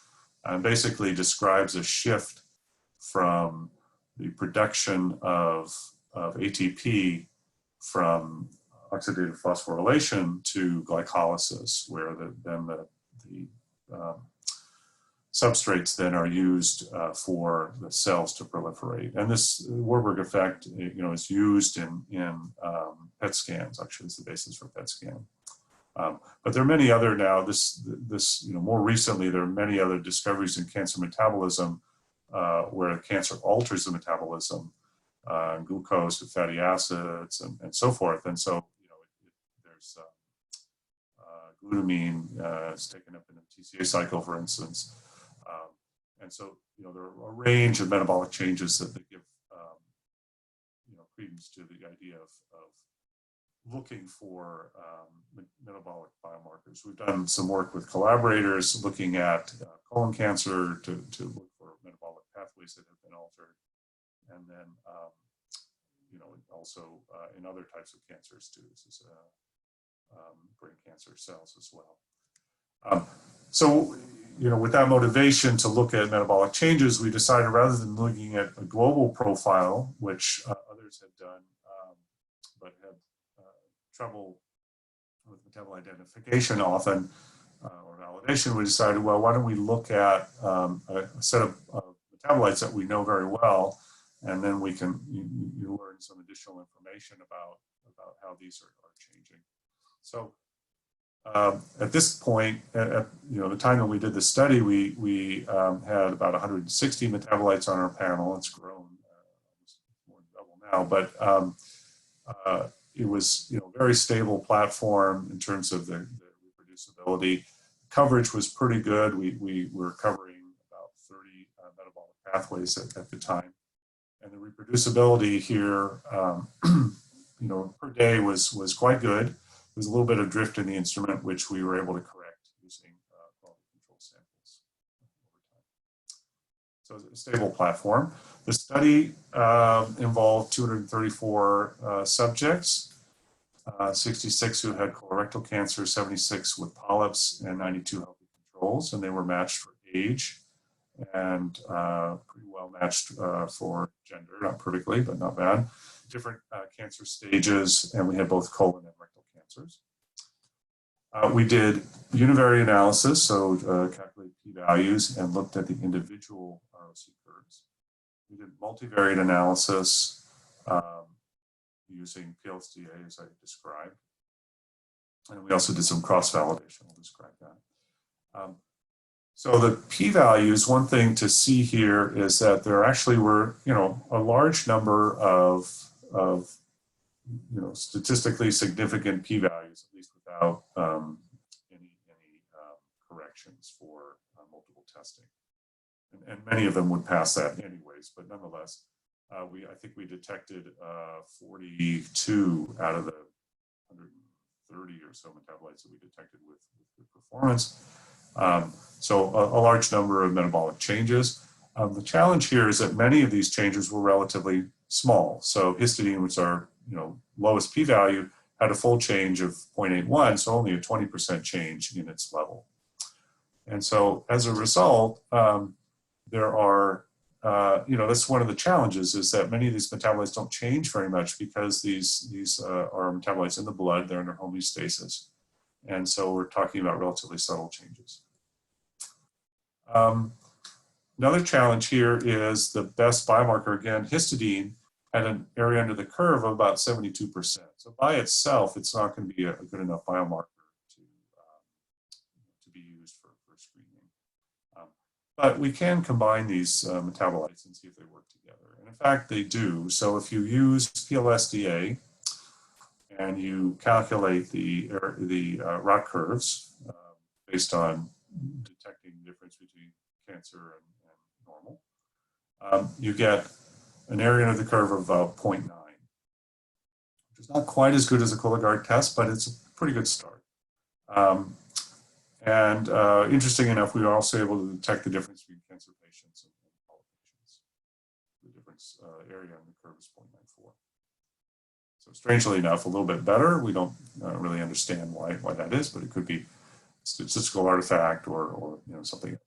and basically describes a shift from the production of ATP from oxidative phosphorylation to glycolysis, where the substrates then are used for the cells to proliferate. And this Warburg effect, is used in PET scans. Actually, it's the basis for PET scan. But there are many other now. More recently, there are many other discoveries in cancer metabolism where cancer alters the metabolism, glucose to fatty acids, and so forth. And so, there's glutamine is taken up in the TCA cycle, for instance. And so, there are a range of metabolic changes that they give, credence to the idea of looking for metabolic biomarkers. We've done some work with collaborators looking at colon cancer to look for metabolic pathways that have been altered, and then, also in other types of cancers too. This is brain cancer cells as well. So, with that motivation to look at metabolic changes, we decided, rather than looking at a global profile, which others had done, but had trouble with metabolite identification often, or validation, we decided, well, why don't we look at a set of metabolites that we know very well, and then we can you learn some additional information about how these are changing. So at this point, at the time that we did the study, we had about 160 metabolites on our panel. It's grown more than double now, but it was a very stable platform in terms of the reproducibility. Coverage was pretty good. We were covering about 30 metabolic pathways at the time, and the reproducibility here, per day was quite good. There was a little bit of drift in the instrument, which we were able to correct using quality control sampling. So it's a stable platform. The study involved 234 subjects, 66 who had colorectal cancer, 76 with polyps, and 92 healthy controls, and they were matched for age and pretty well matched for gender, not perfectly, but not bad. Different cancer stages, and we had both colon and rectal cancers. We did univariate analysis, so calculated p-values and looked at the individual ROC curves. We did multivariate analysis using PLSDA, as I described. And we also did some cross-validation. I'll describe that. So the p-values, one thing to see here is that there actually were, a large number of statistically significant p-values, at least without any corrections for multiple testing. And many of them would pass that anyways, but nonetheless, I think we detected 42 out of the 130 or so metabolites that we detected with good performance. So a large number of metabolic changes. The challenge here is that many of these changes were relatively small. So histidine, which our lowest p-value, had a full change of 0.81, so only a 20% change in its level. And so as a result, there are, that's one of the challenges, is that many of these metabolites don't change very much because these are metabolites in the blood, they're under homeostasis. And so we're talking about relatively subtle changes. Another challenge here is the best biomarker, again, histidine, had an area under the curve of about 72%. So by itself, it's not going to be a good enough biomarker to be used for screening. But we can combine these metabolites and see if they work together. And in fact, they do. So if you use PLSDA and you calculate the ROC curves based on detecting the difference between cancer and normal, you get an area under the curve of about 0.9, which is not quite as good as a Cologard test, but it's a pretty good start. Interesting enough, we were also able to detect the difference between cancer patients and polyp patients. The difference area on the curve is 0.94. So strangely enough, a little bit better. We don't really understand why that is, but it could be a statistical artifact or something else.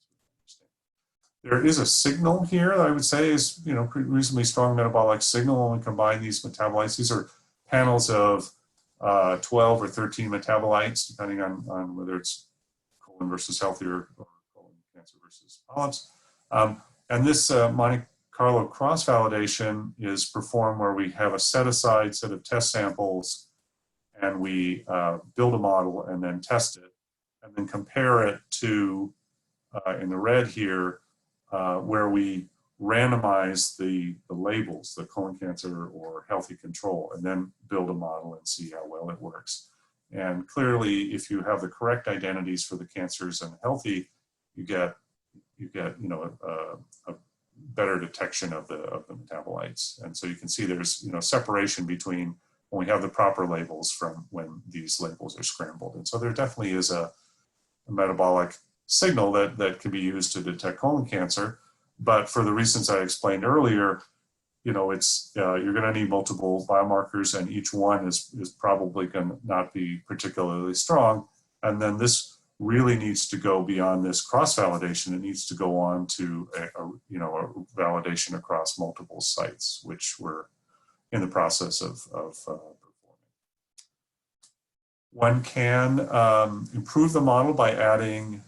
There is a signal here that I would say is reasonably strong metabolic signal when we combine these metabolites. These are panels of 12 or 13 metabolites, depending on whether it's colon versus healthy or colon cancer versus polyps. And this Monte Carlo cross-validation is performed where we have a set-aside set of test samples and we build a model and then test it and then compare it to, in the red here, where we randomize the labels, the colon cancer or healthy control, and then build a model and see how well it works. And clearly, if you have the correct identities for the cancers and healthy, you get a better detection of the metabolites. And so you can see there's separation between when we have the proper labels from when these labels are scrambled. And so there definitely is a metabolic signal that can be used to detect colon cancer, but for the reasons I explained earlier, it's you're going to need multiple biomarkers, and each one is probably going to not be particularly strong. And then this really needs to go beyond this cross-validation. It needs to go on to a validation across multiple sites, which we're in the process of performing. One can improve the model by adding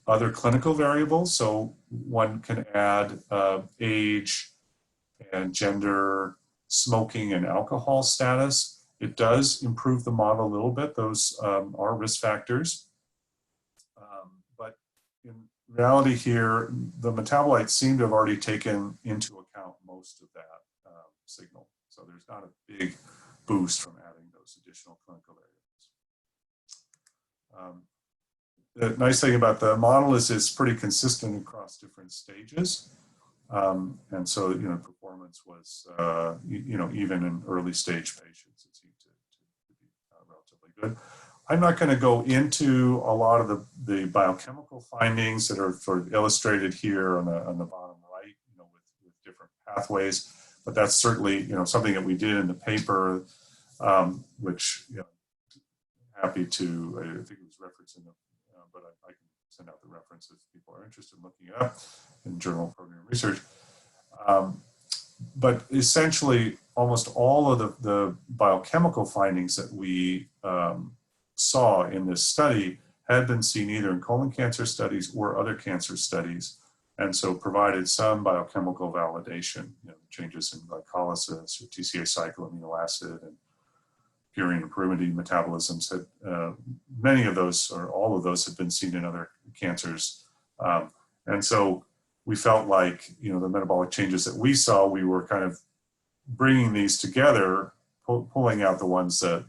other clinical variables. So one can add age and gender, smoking and alcohol status. It does improve the model a little bit. Those are risk factors. But in reality here, the metabolites seem to have already taken into account most of that signal. So there's not a big boost from adding those additional clinical variables. The nice thing about the model is it's pretty consistent across different stages. And so, performance was, even in early stage patients, it seemed to be relatively good. I'm not going to go into a lot of the biochemical findings that are sort of illustrated here on the bottom right. pathways, but that's certainly, something that we did in the paper, which, happy to, I think it was referenced in the, but I can send out the reference if people are interested in looking it up in Journal of Program Research. But essentially, almost all of the biochemical findings that we saw in this study had been seen either in colon cancer studies or other cancer studies, and so provided some biochemical validation, changes in glycolysis or TCA cycle amino acid and purine and pyrimidine metabolisms. Had, many of those, or all of those, had been seen in other cancers. And so we felt like, the metabolic changes that we saw, we were kind of bringing these together, pulling out the ones that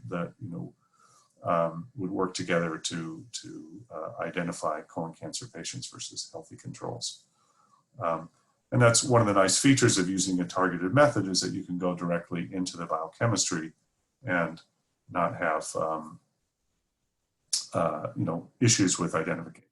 would work together to identify colon cancer patients versus healthy controls. And that's one of the nice features of using a targeted method, is that you can go directly into the biochemistry and not have issues with identification.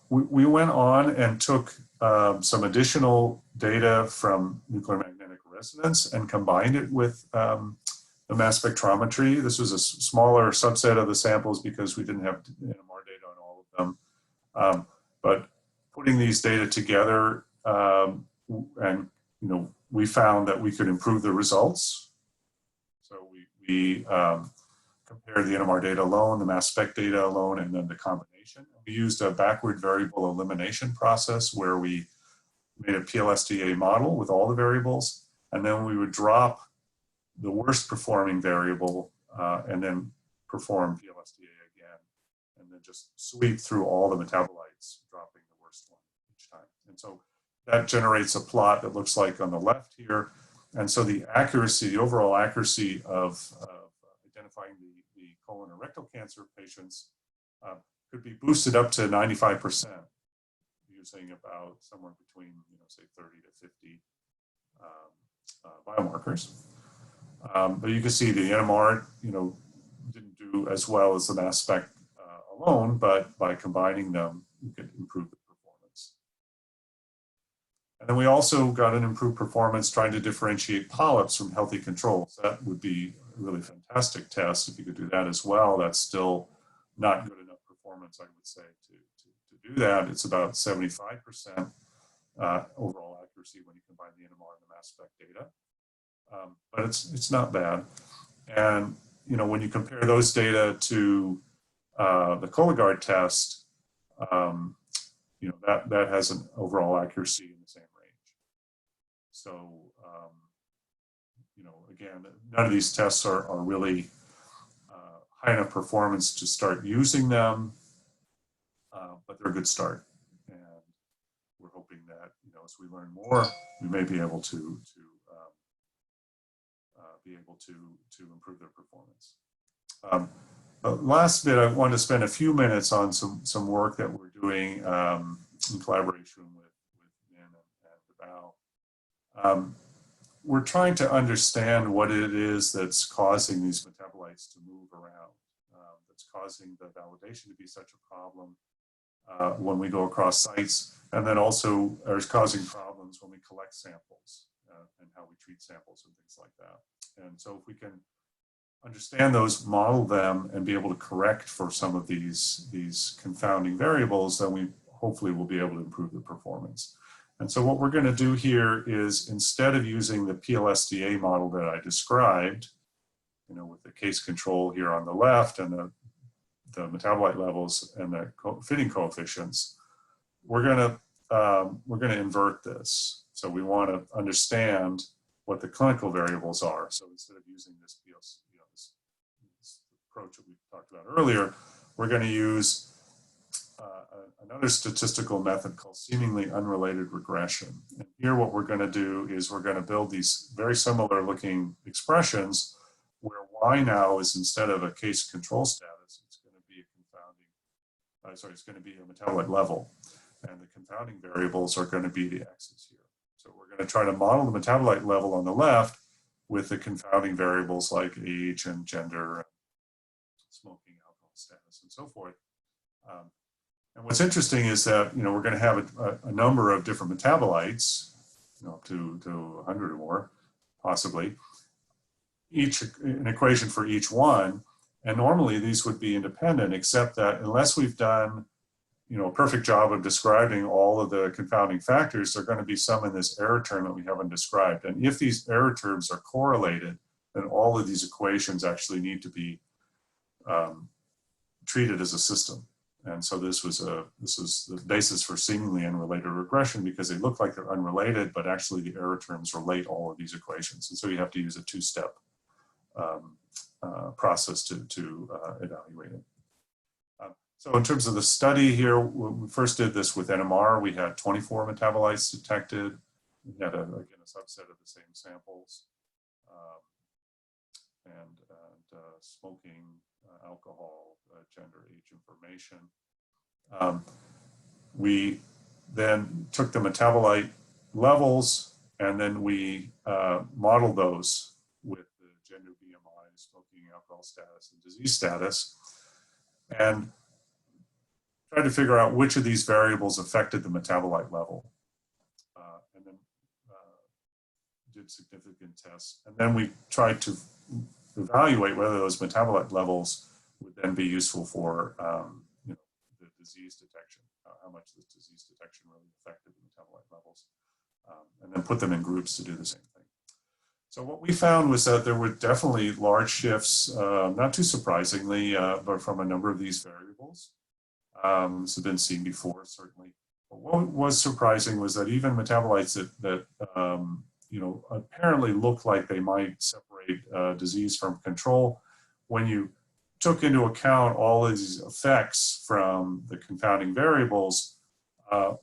We went on and took some additional data from nuclear magnetic resonance and combined it with the mass spectrometry. This was a smaller subset of the samples because we didn't have NMR data on all of them. But putting these data together, and we found that we could improve the results. So we compared the NMR data alone, the mass spec data alone, and then the combination. We used a backward variable elimination process where we made a PLSDA model with all the variables, and then we would drop the worst performing variable and then perform PLSDA again, and then just sweep through all the metabolites, dropping the worst one each time. And so that generates a plot that looks like on the left here. And so the accuracy, the overall accuracy of identifying the colon or rectal cancer patients could be boosted up to 95% using about somewhere between, say 30 to 50 biomarkers. But you can see the NMR, didn't do as well as the mass spec alone, but by combining them, you could improve the performance. And then we also got an improved performance trying to differentiate polyps from healthy controls. That would be a really fantastic test if you could do that as well. That's still not good enough performance, I would say, to do that. It's about 75% overall accuracy when you combine the NMR and the mass spec data. But it's not bad. And when you compare those data to the Cologard test, that has an overall accuracy in the same range. So again, none of these tests are really high enough performance to start using them, but they're a good start. And we're hoping that as we learn more, we may be able to improve their performance. The last bit, I want to spend a few minutes on some work that we're doing in collaboration with Bren and Bao. We're trying to understand what it is that's causing these metabolites to move around, that's causing the validation to be such a problem when we go across sites, and then also is causing problems when we collect samples and how we treat samples and things like that. And so if we can understand those, model them, and be able to correct for some of these confounding variables, then we hopefully will be able to improve the performance. And so what we're going to do here is, instead of using the PLSDA model that I described, with the case control here on the left and the metabolite levels and the fitting coefficients, we're going to invert this. So we want to understand what the clinical variables are. So instead of using this this approach that we talked about earlier, we're going to use another statistical method called seemingly unrelated regression. And here what we're going to do is we're going to build these very similar looking expressions where Y now is, instead of a case control status, it's going to be a confounding, it's going to be a metabolite level. And the confounding variables are going to be the X's here. So we're going to try to model the metabolite level on the left with the confounding variables like age and gender, smoking, alcohol status, and so forth. And what's interesting is that we're going to have a number of different metabolites, up to 100 or more, possibly, an equation for each one. And normally these would be independent, except that unless we've done a perfect job of describing all of the confounding factors, there are going to be some in this error term that we haven't described. And if these error terms are correlated, then all of these equations actually need to be treated as a system. And so this was the basis for seemingly unrelated regression, because they look like they're unrelated, but actually the error terms relate all of these equations. And so you have to use a two-step process to evaluate it. So in terms of the study here, we first did this with NMR. We had 24 metabolites detected. We had, again, a subset of the same samples, and smoking, alcohol, gender, age information. We then took the metabolite levels, and then we modeled those with the gender, BMI, smoking, alcohol status, and disease status, and tried to figure out which of these variables affected the metabolite level, and then did significant tests. And then we tried to evaluate whether those metabolite levels would then be useful for the disease detection, how much the disease detection really affected the metabolite levels, and then put them in groups to do the same thing. So what we found was that there were definitely large shifts, not too surprisingly, but from a number of these variables. This has been seen before, certainly. But what was surprising was that even metabolites that apparently look like they might separate disease from control, when you took into account all of these effects from the confounding variables,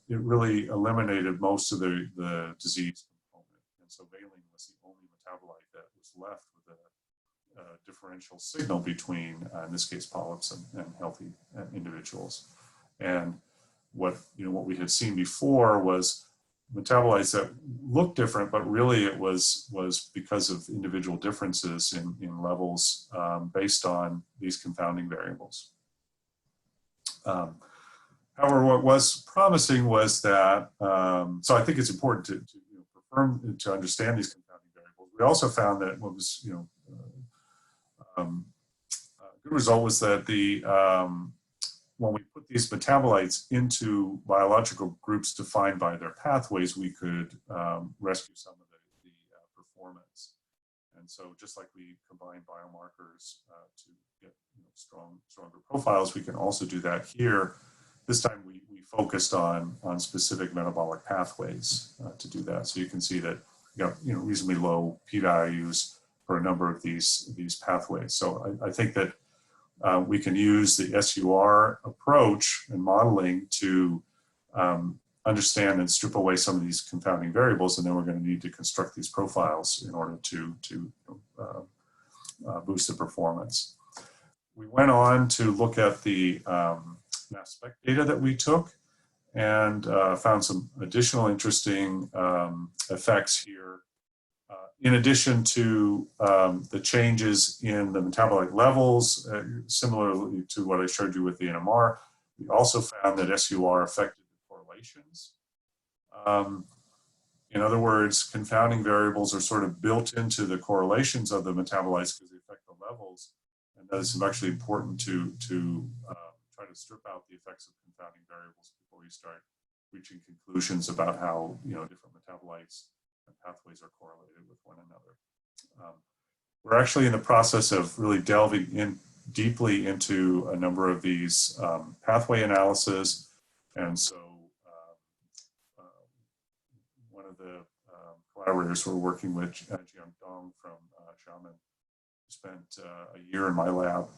it really eliminated most of the disease component. And so valine was the only metabolite that was left with a differential signal between, in this case, polyps and healthy individuals. And what we had seen before was metabolites that looked different, but really it was because of individual differences in levels based on these confounding variables. However, what was promising was that, so I think it's important to understand these confounding variables. We also found that what was a good result was that when we put these metabolites into biological groups defined by their pathways, we could rescue some of the performance. And so just like we combine biomarkers to get stronger profiles, we can also do that here. This time we focused on specific metabolic pathways to do that. So you can see that reasonably low p-values for a number of these pathways. So I think that we can use the SUR approach and modeling to understand and strip away some of these confounding variables, and then we're going to need to construct these profiles in order to boost the performance. We went on to look at the mass spec data that we took and found some additional interesting effects here. In addition to the changes in the metabolite levels, similarly to what I showed you with the NMR, we also found that SUR affected the correlations. In other words, confounding variables are sort of built into the correlations of the metabolites because they affect the levels, and that is actually important to try to strip out the effects of confounding variables before you start reaching conclusions about how different metabolites and pathways are correlated with one another. We're actually in the process of really delving in deeply into a number of these pathway analysis, and so one of the collaborators we're working with, Jiang Dong from Xiamen, spent a year in my lab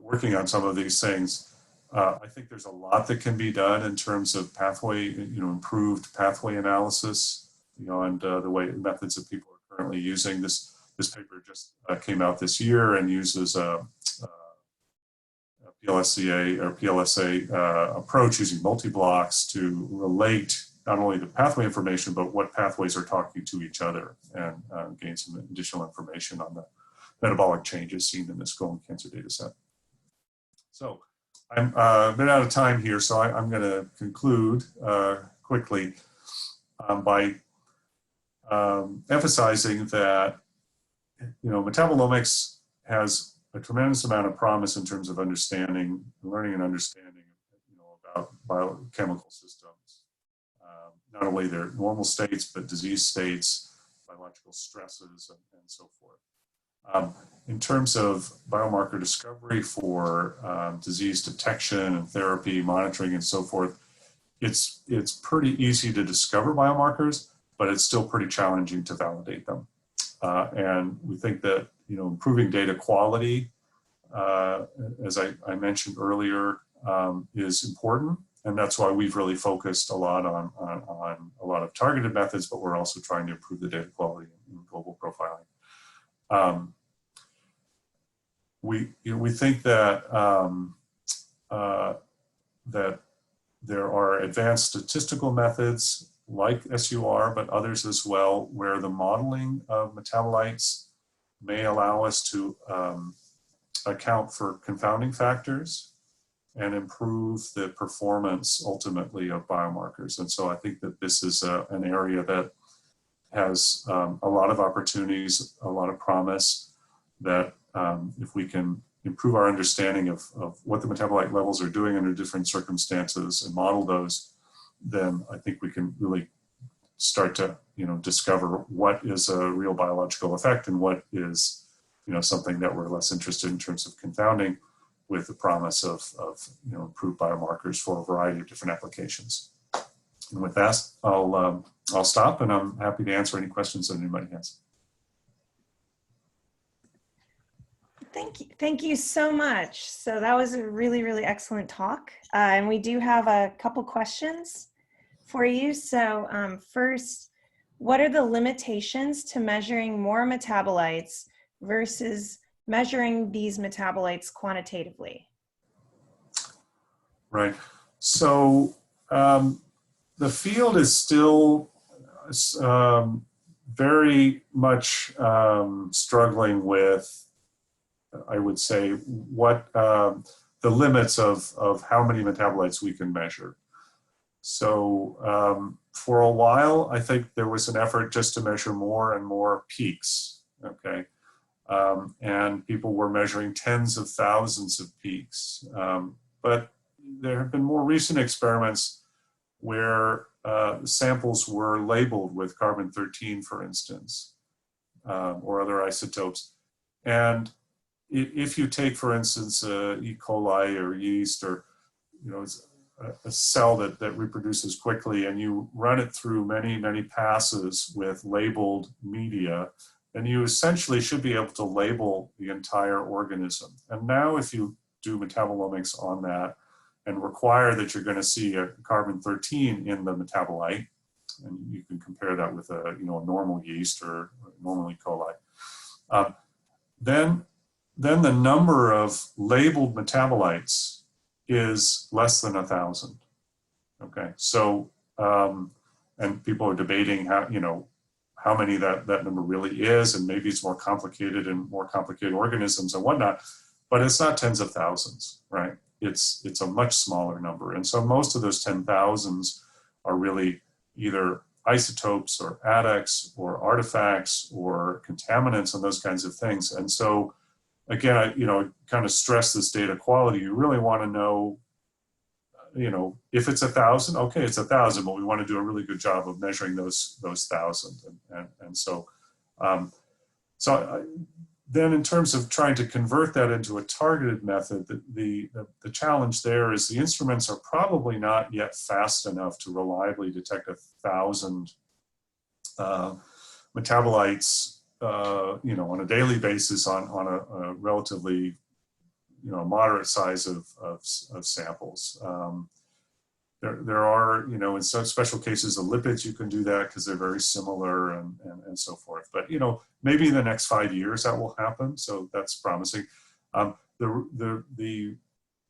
working on some of these things. I think there's a lot that can be done in terms of pathway, improved pathway analysis, and the way methods that people are currently using. This paper just came out this year and uses a PLSA approach using multi-blocks to relate not only the pathway information, but what pathways are talking to each other, and gain some additional information on the metabolic changes seen in this colon cancer data set. So I'm a bit out of time here, so I'm going to conclude quickly by emphasizing that, metabolomics has a tremendous amount of promise in terms of understanding, learning and understanding, about biochemical systems, not only their normal states, but disease states, biological stresses, and so forth. In terms of biomarker discovery for disease detection and therapy, monitoring, and so forth, it's pretty easy to discover biomarkers, but it's still pretty challenging to validate them. And we think that, improving data quality, as I mentioned earlier, is important. And that's why we've really focused a lot on a lot of targeted methods, but we're also trying to improve the data quality in global profiling. We think that that there are advanced statistical methods like SUR, but others as well, where the modeling of metabolites may allow us to account for confounding factors and improve the performance ultimately of biomarkers. And so I think that this is an area that has a lot of opportunities, a lot of promise, that if we can improve our understanding of what the metabolite levels are doing under different circumstances and model those, then I think we can really start to, discover what is a real biological effect and what is, something that we're less interested in terms of confounding, with the promise of improved biomarkers for a variety of different applications. And with that, I'll stop, and I'm happy to answer any questions that anybody has. Thank you so much. So that was a really, really excellent talk. And we do have a couple questions for you. So first, what are the limitations to measuring more metabolites versus measuring these metabolites quantitatively? Right. So the field is still very much struggling with, I would say, what the limits of how many metabolites we can measure. So for a while, I think there was an effort just to measure more and more peaks, okay? And people were measuring tens of thousands of peaks. But there have been more recent experiments where samples were labeled with carbon-13, for instance, or other isotopes. And if you take, for instance, E. coli or yeast, or a cell that reproduces quickly, and you run it through many passes with labeled media, then you essentially should be able to label the entire organism. And now if you do metabolomics on that and require that you're going to see a carbon-13 in the metabolite, and you can compare that with a normal yeast or normal E. coli, then the number of labeled metabolites is less than 1,000. Okay, so and people are debating how many that number really is, and maybe it's more complicated in more complicated organisms and whatnot, but it's not tens of thousands, right? It's a much smaller number. And so most of those 10,000s are really either isotopes or adducts or artifacts or contaminants and those kinds of things. And so again, I kind of stress this data quality. You really want to know, if it's 1,000, okay, it's 1,000, but we want to do a really good job of measuring those 1,000. And so, then in terms of trying to convert that into a targeted method, the challenge there is the instruments are probably not yet fast enough to reliably detect 1,000 metabolites, on a daily basis on a relatively, moderate size of samples. There are, in some special cases of lipids, you can do that because they're very similar and so forth. But, maybe in the next 5 years that will happen. So that's promising. The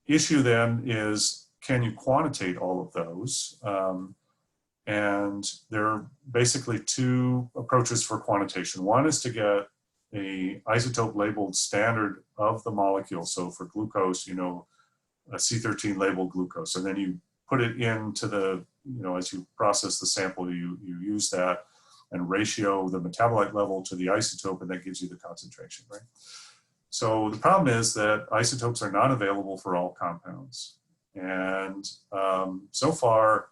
issue then is, can you quantitate all of those? And there are basically two approaches for quantitation. One is to get a isotope labeled standard of the molecule. So for glucose, a C13 labeled glucose, and then you put it into the, as you process the sample, you use that. and ratio the metabolite level to the isotope, and that gives you the concentration, right? So the problem is that isotopes are not available for all compounds. And so far,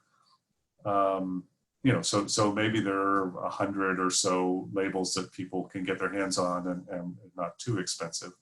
you know, so maybe there are 100 or so labels that people can get their hands on and not too expensive.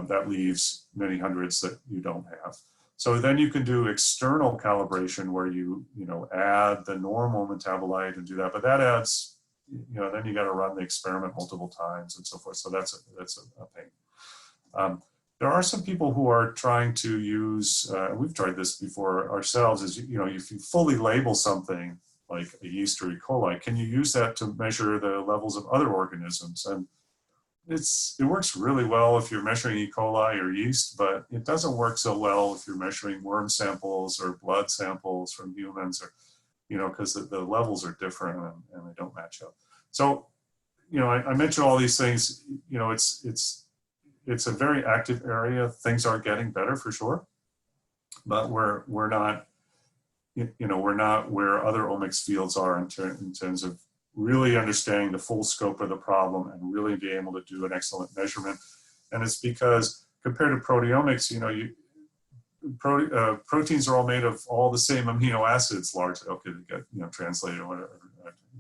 That leaves many hundreds that you don't have. So then you can do external calibration where you know, add the normal metabolite and do that, but that adds, you know, then you got to run the experiment multiple times and so forth. So that's a pain. There are some people who are trying to use, we've tried this before ourselves, is, you know, if you fully label something like a yeast or E. coli, can you use that to measure the levels of other organisms? And it works really well if you're measuring E. coli or yeast, but it doesn't work so well if you're measuring worm samples or blood samples from humans, or, you know, because the levels are different and they don't match up. So, you know, I mentioned all these things. You know, it's a very active area. Things are getting better for sure, but we're not, you know, we're not where other omics fields are in terms of really understanding the full scope of the problem and really being able to do an excellent measurement. And it's because compared to proteomics, you know, proteins are all made of all the same amino acids largely. Okay, they get, you know, translated or whatever,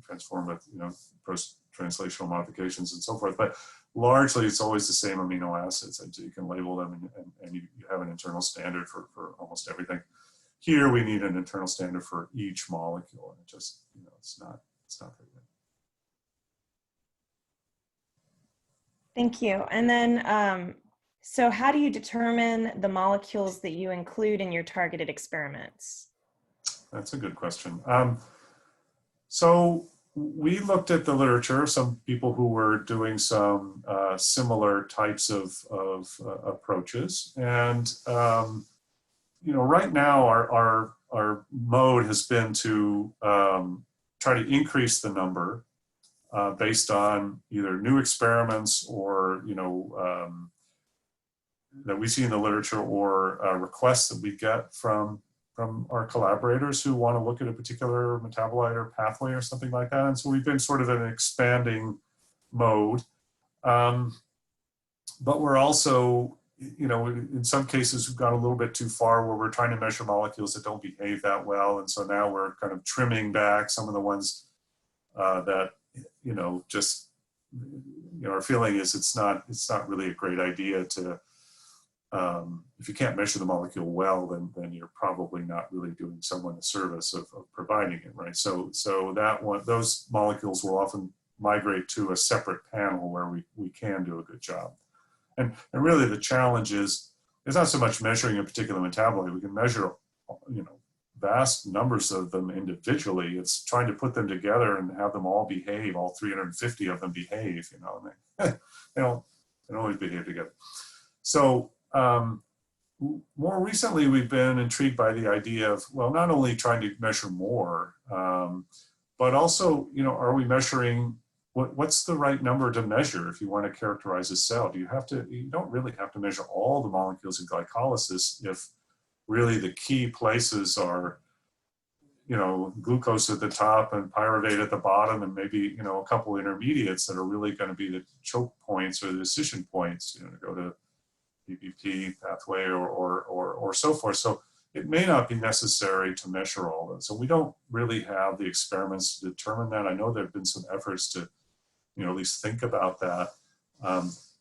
transformed with, you know, post-translational modifications and so forth. But largely it's always the same amino acids, and so you can label them and you have an internal standard for almost everything. Here we need an internal standard for each molecule, and it just, you know, it's not very good. Thank you. And then, so how do you determine the molecules that you include in your targeted experiments? That's a good question. So we looked at the literature, some people who were doing some similar types of approaches. And, you know, right now our mode has been to try to increase the number based on either new experiments or, you know, that we see in the literature, or requests that we get from our collaborators who want to look at a particular metabolite or pathway or something like that. And so we've been sort of in an expanding mode. But we're also, you know, in some cases we've gone a little bit too far where we're trying to measure molecules that don't behave that well. And so now we're kind of trimming back some of the ones that, you know, just, you know, our feeling is it's not really a great idea to, if you can't measure the molecule well, then you're probably not really doing someone a service of providing it, right? So that one, those molecules will often migrate to a separate panel where we can do a good job. And really the challenge is, it's not so much measuring a particular metabolite. We can measure, you know, vast numbers of them individually. It's trying to put them together and have them all behave, all 350 of them behave, you know, and they don't always behave together. So more recently, we've been intrigued by the idea of, well, not only trying to measure more, but also, you know, are we measuring, what's the right number to measure if you want to characterize a cell? You don't really have to measure all the molecules in glycolysis if really the key places are, you know, glucose at the top and pyruvate at the bottom, and maybe, you know, a couple intermediates that are really going to be the choke points or the decision points, you know, to go to PPP pathway or so forth. So it may not be necessary to measure all of it. So we don't really have the experiments to determine that. I know there have been some efforts to, you know, at least think about that.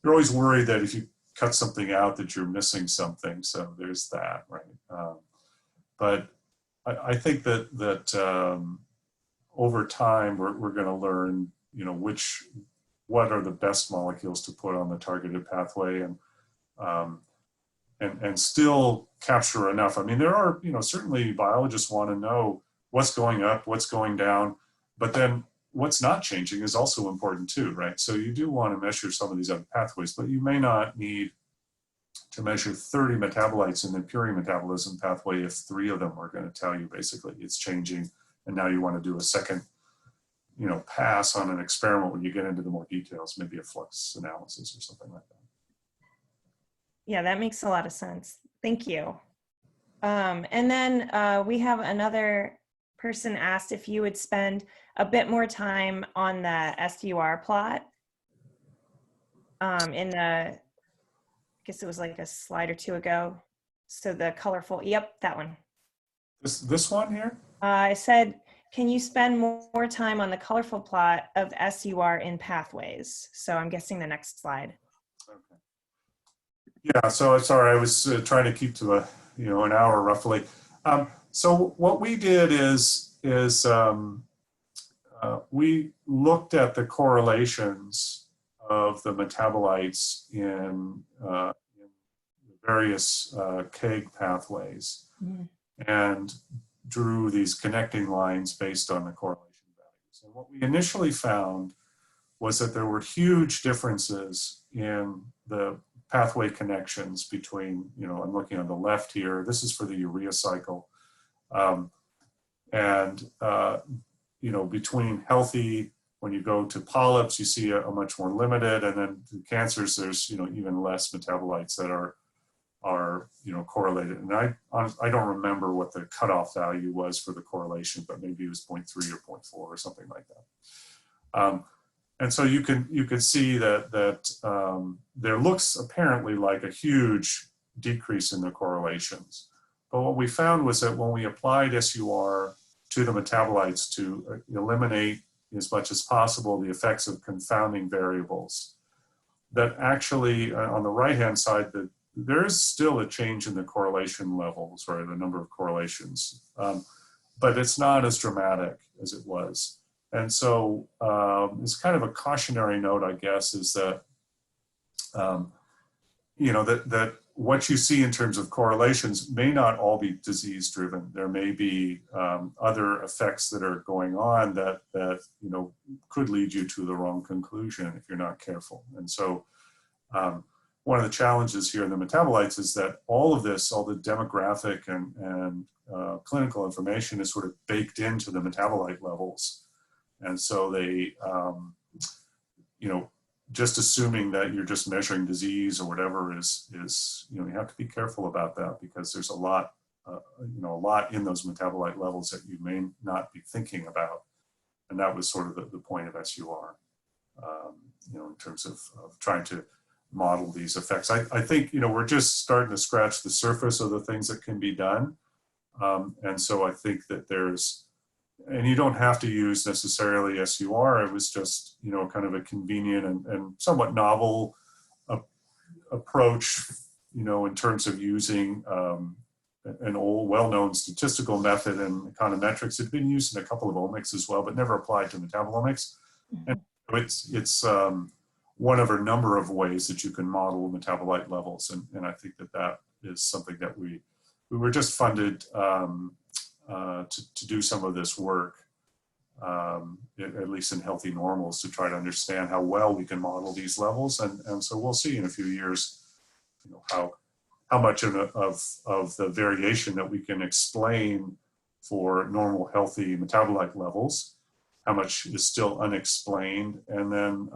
You're always worried that if you cut something out that you're missing something. So there's that, right? But I think that over time we're going to learn, you know, what are the best molecules to put on the targeted pathway, and still capture enough. I mean, there are, you know, certainly biologists want to know what's going up, what's going down, but then what's not changing is also important too, right? So you do want to measure some of these other pathways, but you may not need to measure 30 metabolites in the purine metabolism pathway if 3 of them are going to tell you basically it's changing, and now you want to do a second, you know, pass on an experiment when you get into the more details, maybe a flux analysis or something like that. Yeah, that makes a lot of sense. Thank you. And then we have another person asked if you would spend a bit more time on the SUR plot in the, I guess it was like a slide or two ago. So the colorful, yep, that one. This one here? I said, can you spend more time on the colorful plot of SUR in pathways? So I'm guessing the next slide. Okay. Yeah, so sorry, I was trying to keep to an hour roughly. So what we did is we looked at the correlations of the metabolites in various KEGG pathways and drew these connecting lines based on the correlation values. And what we initially found was that there were huge differences in the pathway connections between, I'm looking on the left here, this is for the urea cycle, between healthy, when you go to polyps, you see a much more limited, and then to cancers, there's, even less metabolites that are correlated. And I don't remember what the cutoff value was for the correlation, but maybe it was 0.3 or 0.4 or something like that. And so you can see that there looks apparently like a huge decrease in the correlations. But what we found was that when we applied SUR to the metabolites to eliminate as much as possible the effects of confounding variables, that actually on the right-hand side, there is still a change in the correlation levels, or the number of correlations, but it's not as dramatic as it was. And so it's kind of a cautionary note, I guess, is that, that what you see in terms of correlations may not all be disease driven. There may be other effects that are going on that could lead you to the wrong conclusion if you're not careful. And so one of the challenges here in the metabolites is that all of this, all the demographic and clinical information is sort of baked into the metabolite levels. And so they, just assuming that you're just measuring disease or whatever is you have to be careful about that, because there's a lot in those metabolite levels that you may not be thinking about. And that was sort of the point of SUR, in terms of trying to model these effects. I think, we're just starting to scratch the surface of the things that can be done. And so I think that and you don't have to use necessarily SUR. It was just, kind of a convenient and somewhat novel approach, in terms of using an old well-known statistical method and econometrics. It had been used in a couple of omics as well, but never applied to metabolomics. And it's one of a number of ways that you can model metabolite levels. And I think that is something that we were just funded to do some of this work, at least in healthy normals, to try to understand how well we can model these levels. And so we'll see in a few years, how much of the variation that we can explain for normal healthy metabolite levels, how much is still unexplained, and then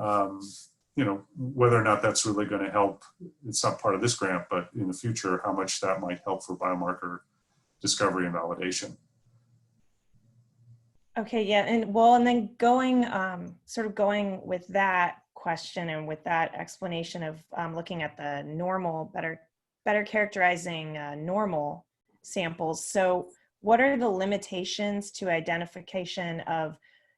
whether or not that's really going to help. It's not part of this grant, but in the future, how much that might help for biomarker discovery and validation. Okay, yeah, and then going with that question and with that explanation of looking at the normal, better characterizing normal samples. So what are the limitations to identification of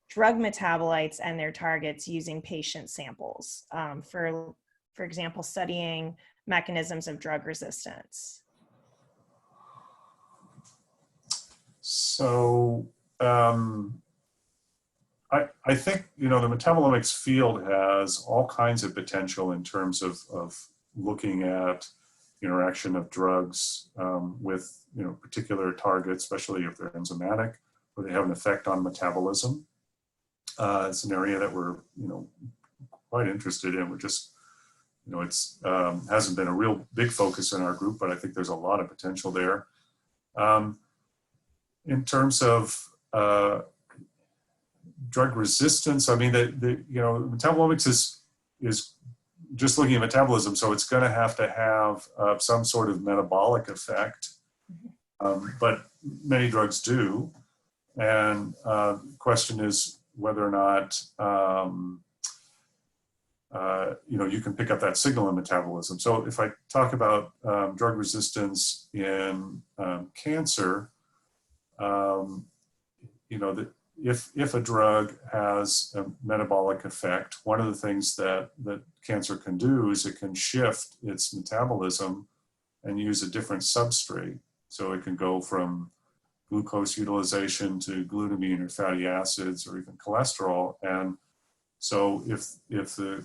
drug metabolites and their targets using patient samples? For example, studying mechanisms of drug resistance. So I think, the metabolomics field has all kinds of potential in terms of looking at interaction of drugs with, particular targets, especially if they're enzymatic, or they have an effect on metabolism. It's an area that we're, quite interested in. We're just, it's hasn't been a real big focus in our group, but I think there's a lot of potential there. In terms of drug resistance, I mean, metabolomics is just looking at metabolism, so it's going to have some sort of metabolic effect, but many drugs do. And the question is whether or not, you can pick up that signal in metabolism. So if I talk about drug resistance in cancer, if a drug has a metabolic effect, one of the things that cancer can do is it can shift its metabolism and use a different substrate. So it can go from glucose utilization to glutamine or fatty acids or even cholesterol. And so if the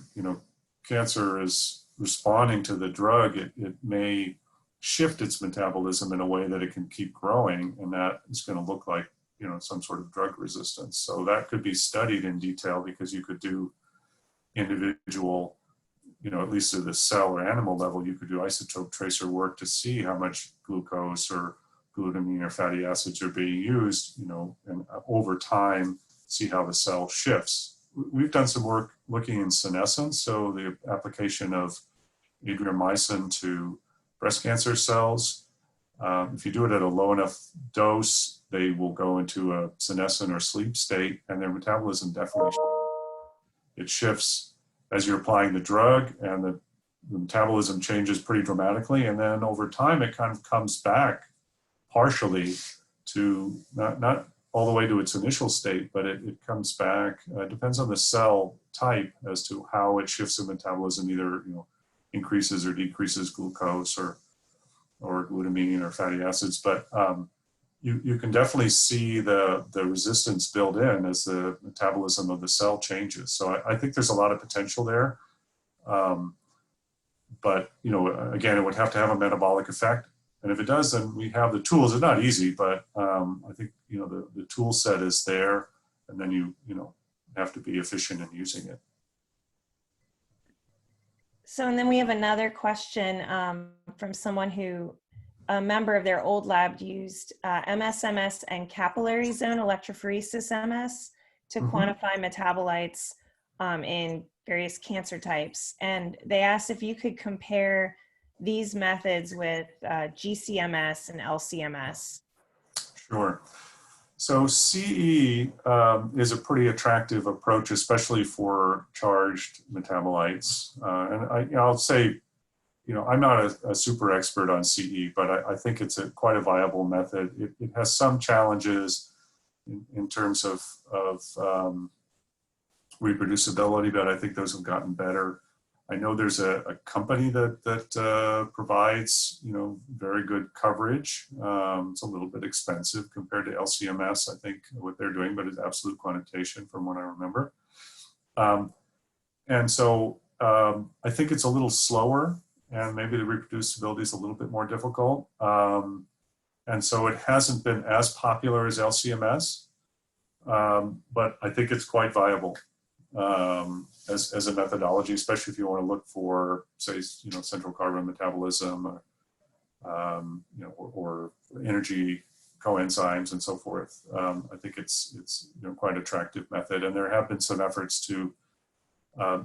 cancer is responding to the drug, it may shift its metabolism in a way that it can keep growing, and that is going to look like some sort of drug resistance. So that could be studied in detail, because you could do individual, at least at the cell or animal level, you could do isotope tracer work to see how much glucose or glutamine or fatty acids are being used, and over time, see how the cell shifts. We've done some work looking in senescence, so the application of adriamycin to breast cancer cells. If you do it at a low enough dose, they will go into a senescent or sleep state, and their metabolism definitely shifts as you're applying the drug, and the metabolism changes pretty dramatically, and then over time it kind of comes back partially to not all the way to its initial state, but it comes back. Depends on the cell type as to how it shifts the metabolism, either increases or decreases glucose or glutamine or fatty acids. But you can definitely see the resistance build in as the metabolism of the cell changes. So I think there's a lot of potential there. But again, it would have to have a metabolic effect. And if it does, then we have the tools. It's not easy, but I think the tool set is there, and then you have to be efficient in using it. So, and then we have another question from someone who, a member of their old lab used MS and capillary zone electrophoresis MS to quantify metabolites in various cancer types. And they asked if you could compare these methods with GCMS and LCMS. Sure. So CE is a pretty attractive approach, especially for charged metabolites. And I'll say, I'm not a super expert on CE, but I think it's quite a viable method. It has some challenges in terms of reproducibility, but I think those have gotten better. I know there's a company that provides, very good coverage. It's a little bit expensive compared to LCMS, I think, what they're doing, but it's absolute quantitation from what I remember. And so I think it's a little slower, and maybe the reproducibility is a little bit more difficult. And so it hasn't been as popular as LCMS, but I think it's quite viable. As a methodology, especially if you want to look for, say, central carbon metabolism, or energy coenzymes and so forth. I think it's quite an attractive method, and there have been some efforts to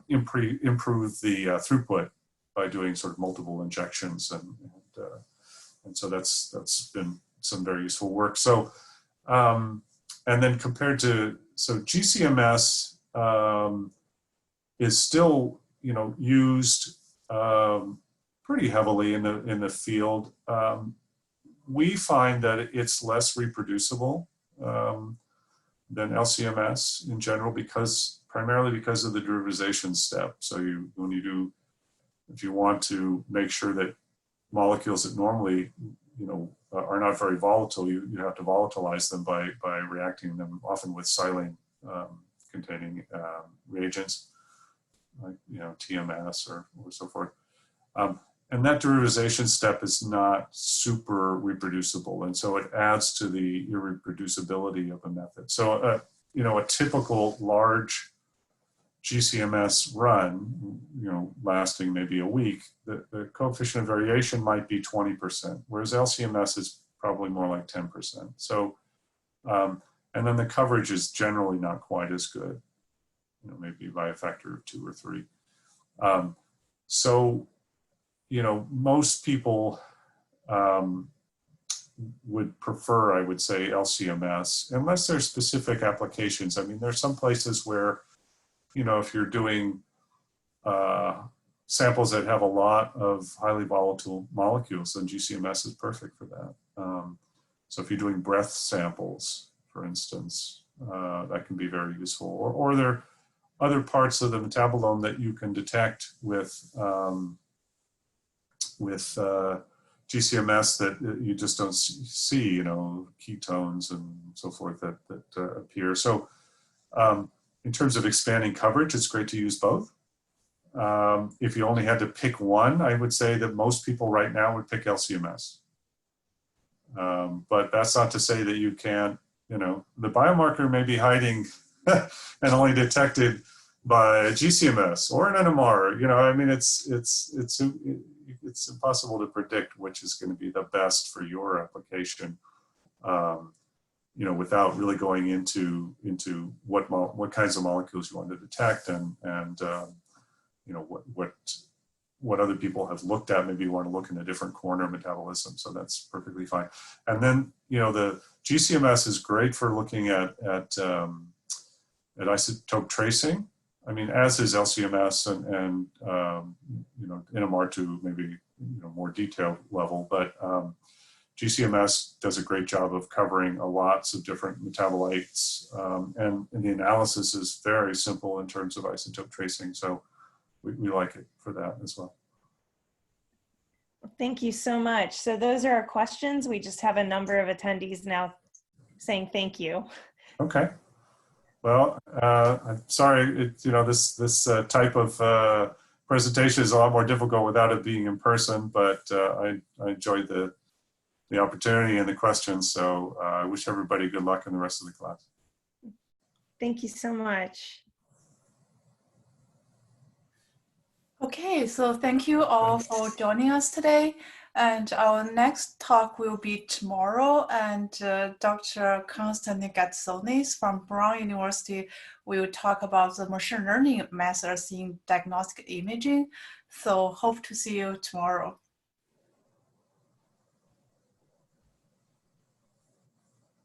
improve the throughput by doing sort of multiple injections, and so that's been some very useful work. So, and then compared to GCMS. Is still, used pretty heavily in the field. We find that it's less reproducible than LCMS in general, primarily because of the derivatization step. So if you want to make sure that molecules that normally, are not very volatile, you have to volatilize them by reacting them often with silane containing reagents, like TMS or so forth, and that derivatization step is not super reproducible, and so it adds to the irreproducibility of a method. So a typical large GCMS run, lasting maybe a week, the coefficient of variation might be 20%, whereas LCMS is probably more like 10%. So and then the coverage is generally not quite as good, maybe by a factor of 2 or 3. So, most people would prefer, I would say, LC-MS, unless there's specific applications. I mean, there's some places where, you know, if you're doing samples that have a lot of highly volatile molecules, then GC-MS is perfect for that. So if you're doing breath samples, for instance, that can be very useful. Or there are other parts of the metabolome that you can detect with GC-MS that you just don't see, you know, ketones and so forth that appear. So in terms of expanding coverage, it's great to use both. If you only had to pick one, I would say that most people right now would pick LC-MS. But that's not to say that you can't, you know, the biomarker may be hiding and only detected by GC-MS or an NMR. You know, I mean, it's impossible to predict which is going to be the best for your application. You know, without really going into what kinds of molecules you want to detect and you know what other people have looked at. Maybe you want to look in a different corner of metabolism, so that's perfectly fine. And then, you know, the GC-MS is great for looking at isotope tracing. I mean, as is LC-MS and you know, NMR to maybe, you know, more detailed level, but GC-MS does a great job of covering lots of different metabolites, and the analysis is very simple in terms of isotope tracing. So we like it for that as well. Thank you so much. So those are our questions. We just have a number of attendees now saying thank you. Okay. Well, I'm sorry, you know, this type of presentation is a lot more difficult without it being in person, but I enjoyed the opportunity and the questions. So I wish everybody good luck in the rest of the class. Thank you so much. Okay, so thank you all for joining us today. And our next talk will be tomorrow, and Dr. Konstantin Gatsonis from Brown University will talk about the machine learning methods in diagnostic imaging. So hope to see you tomorrow.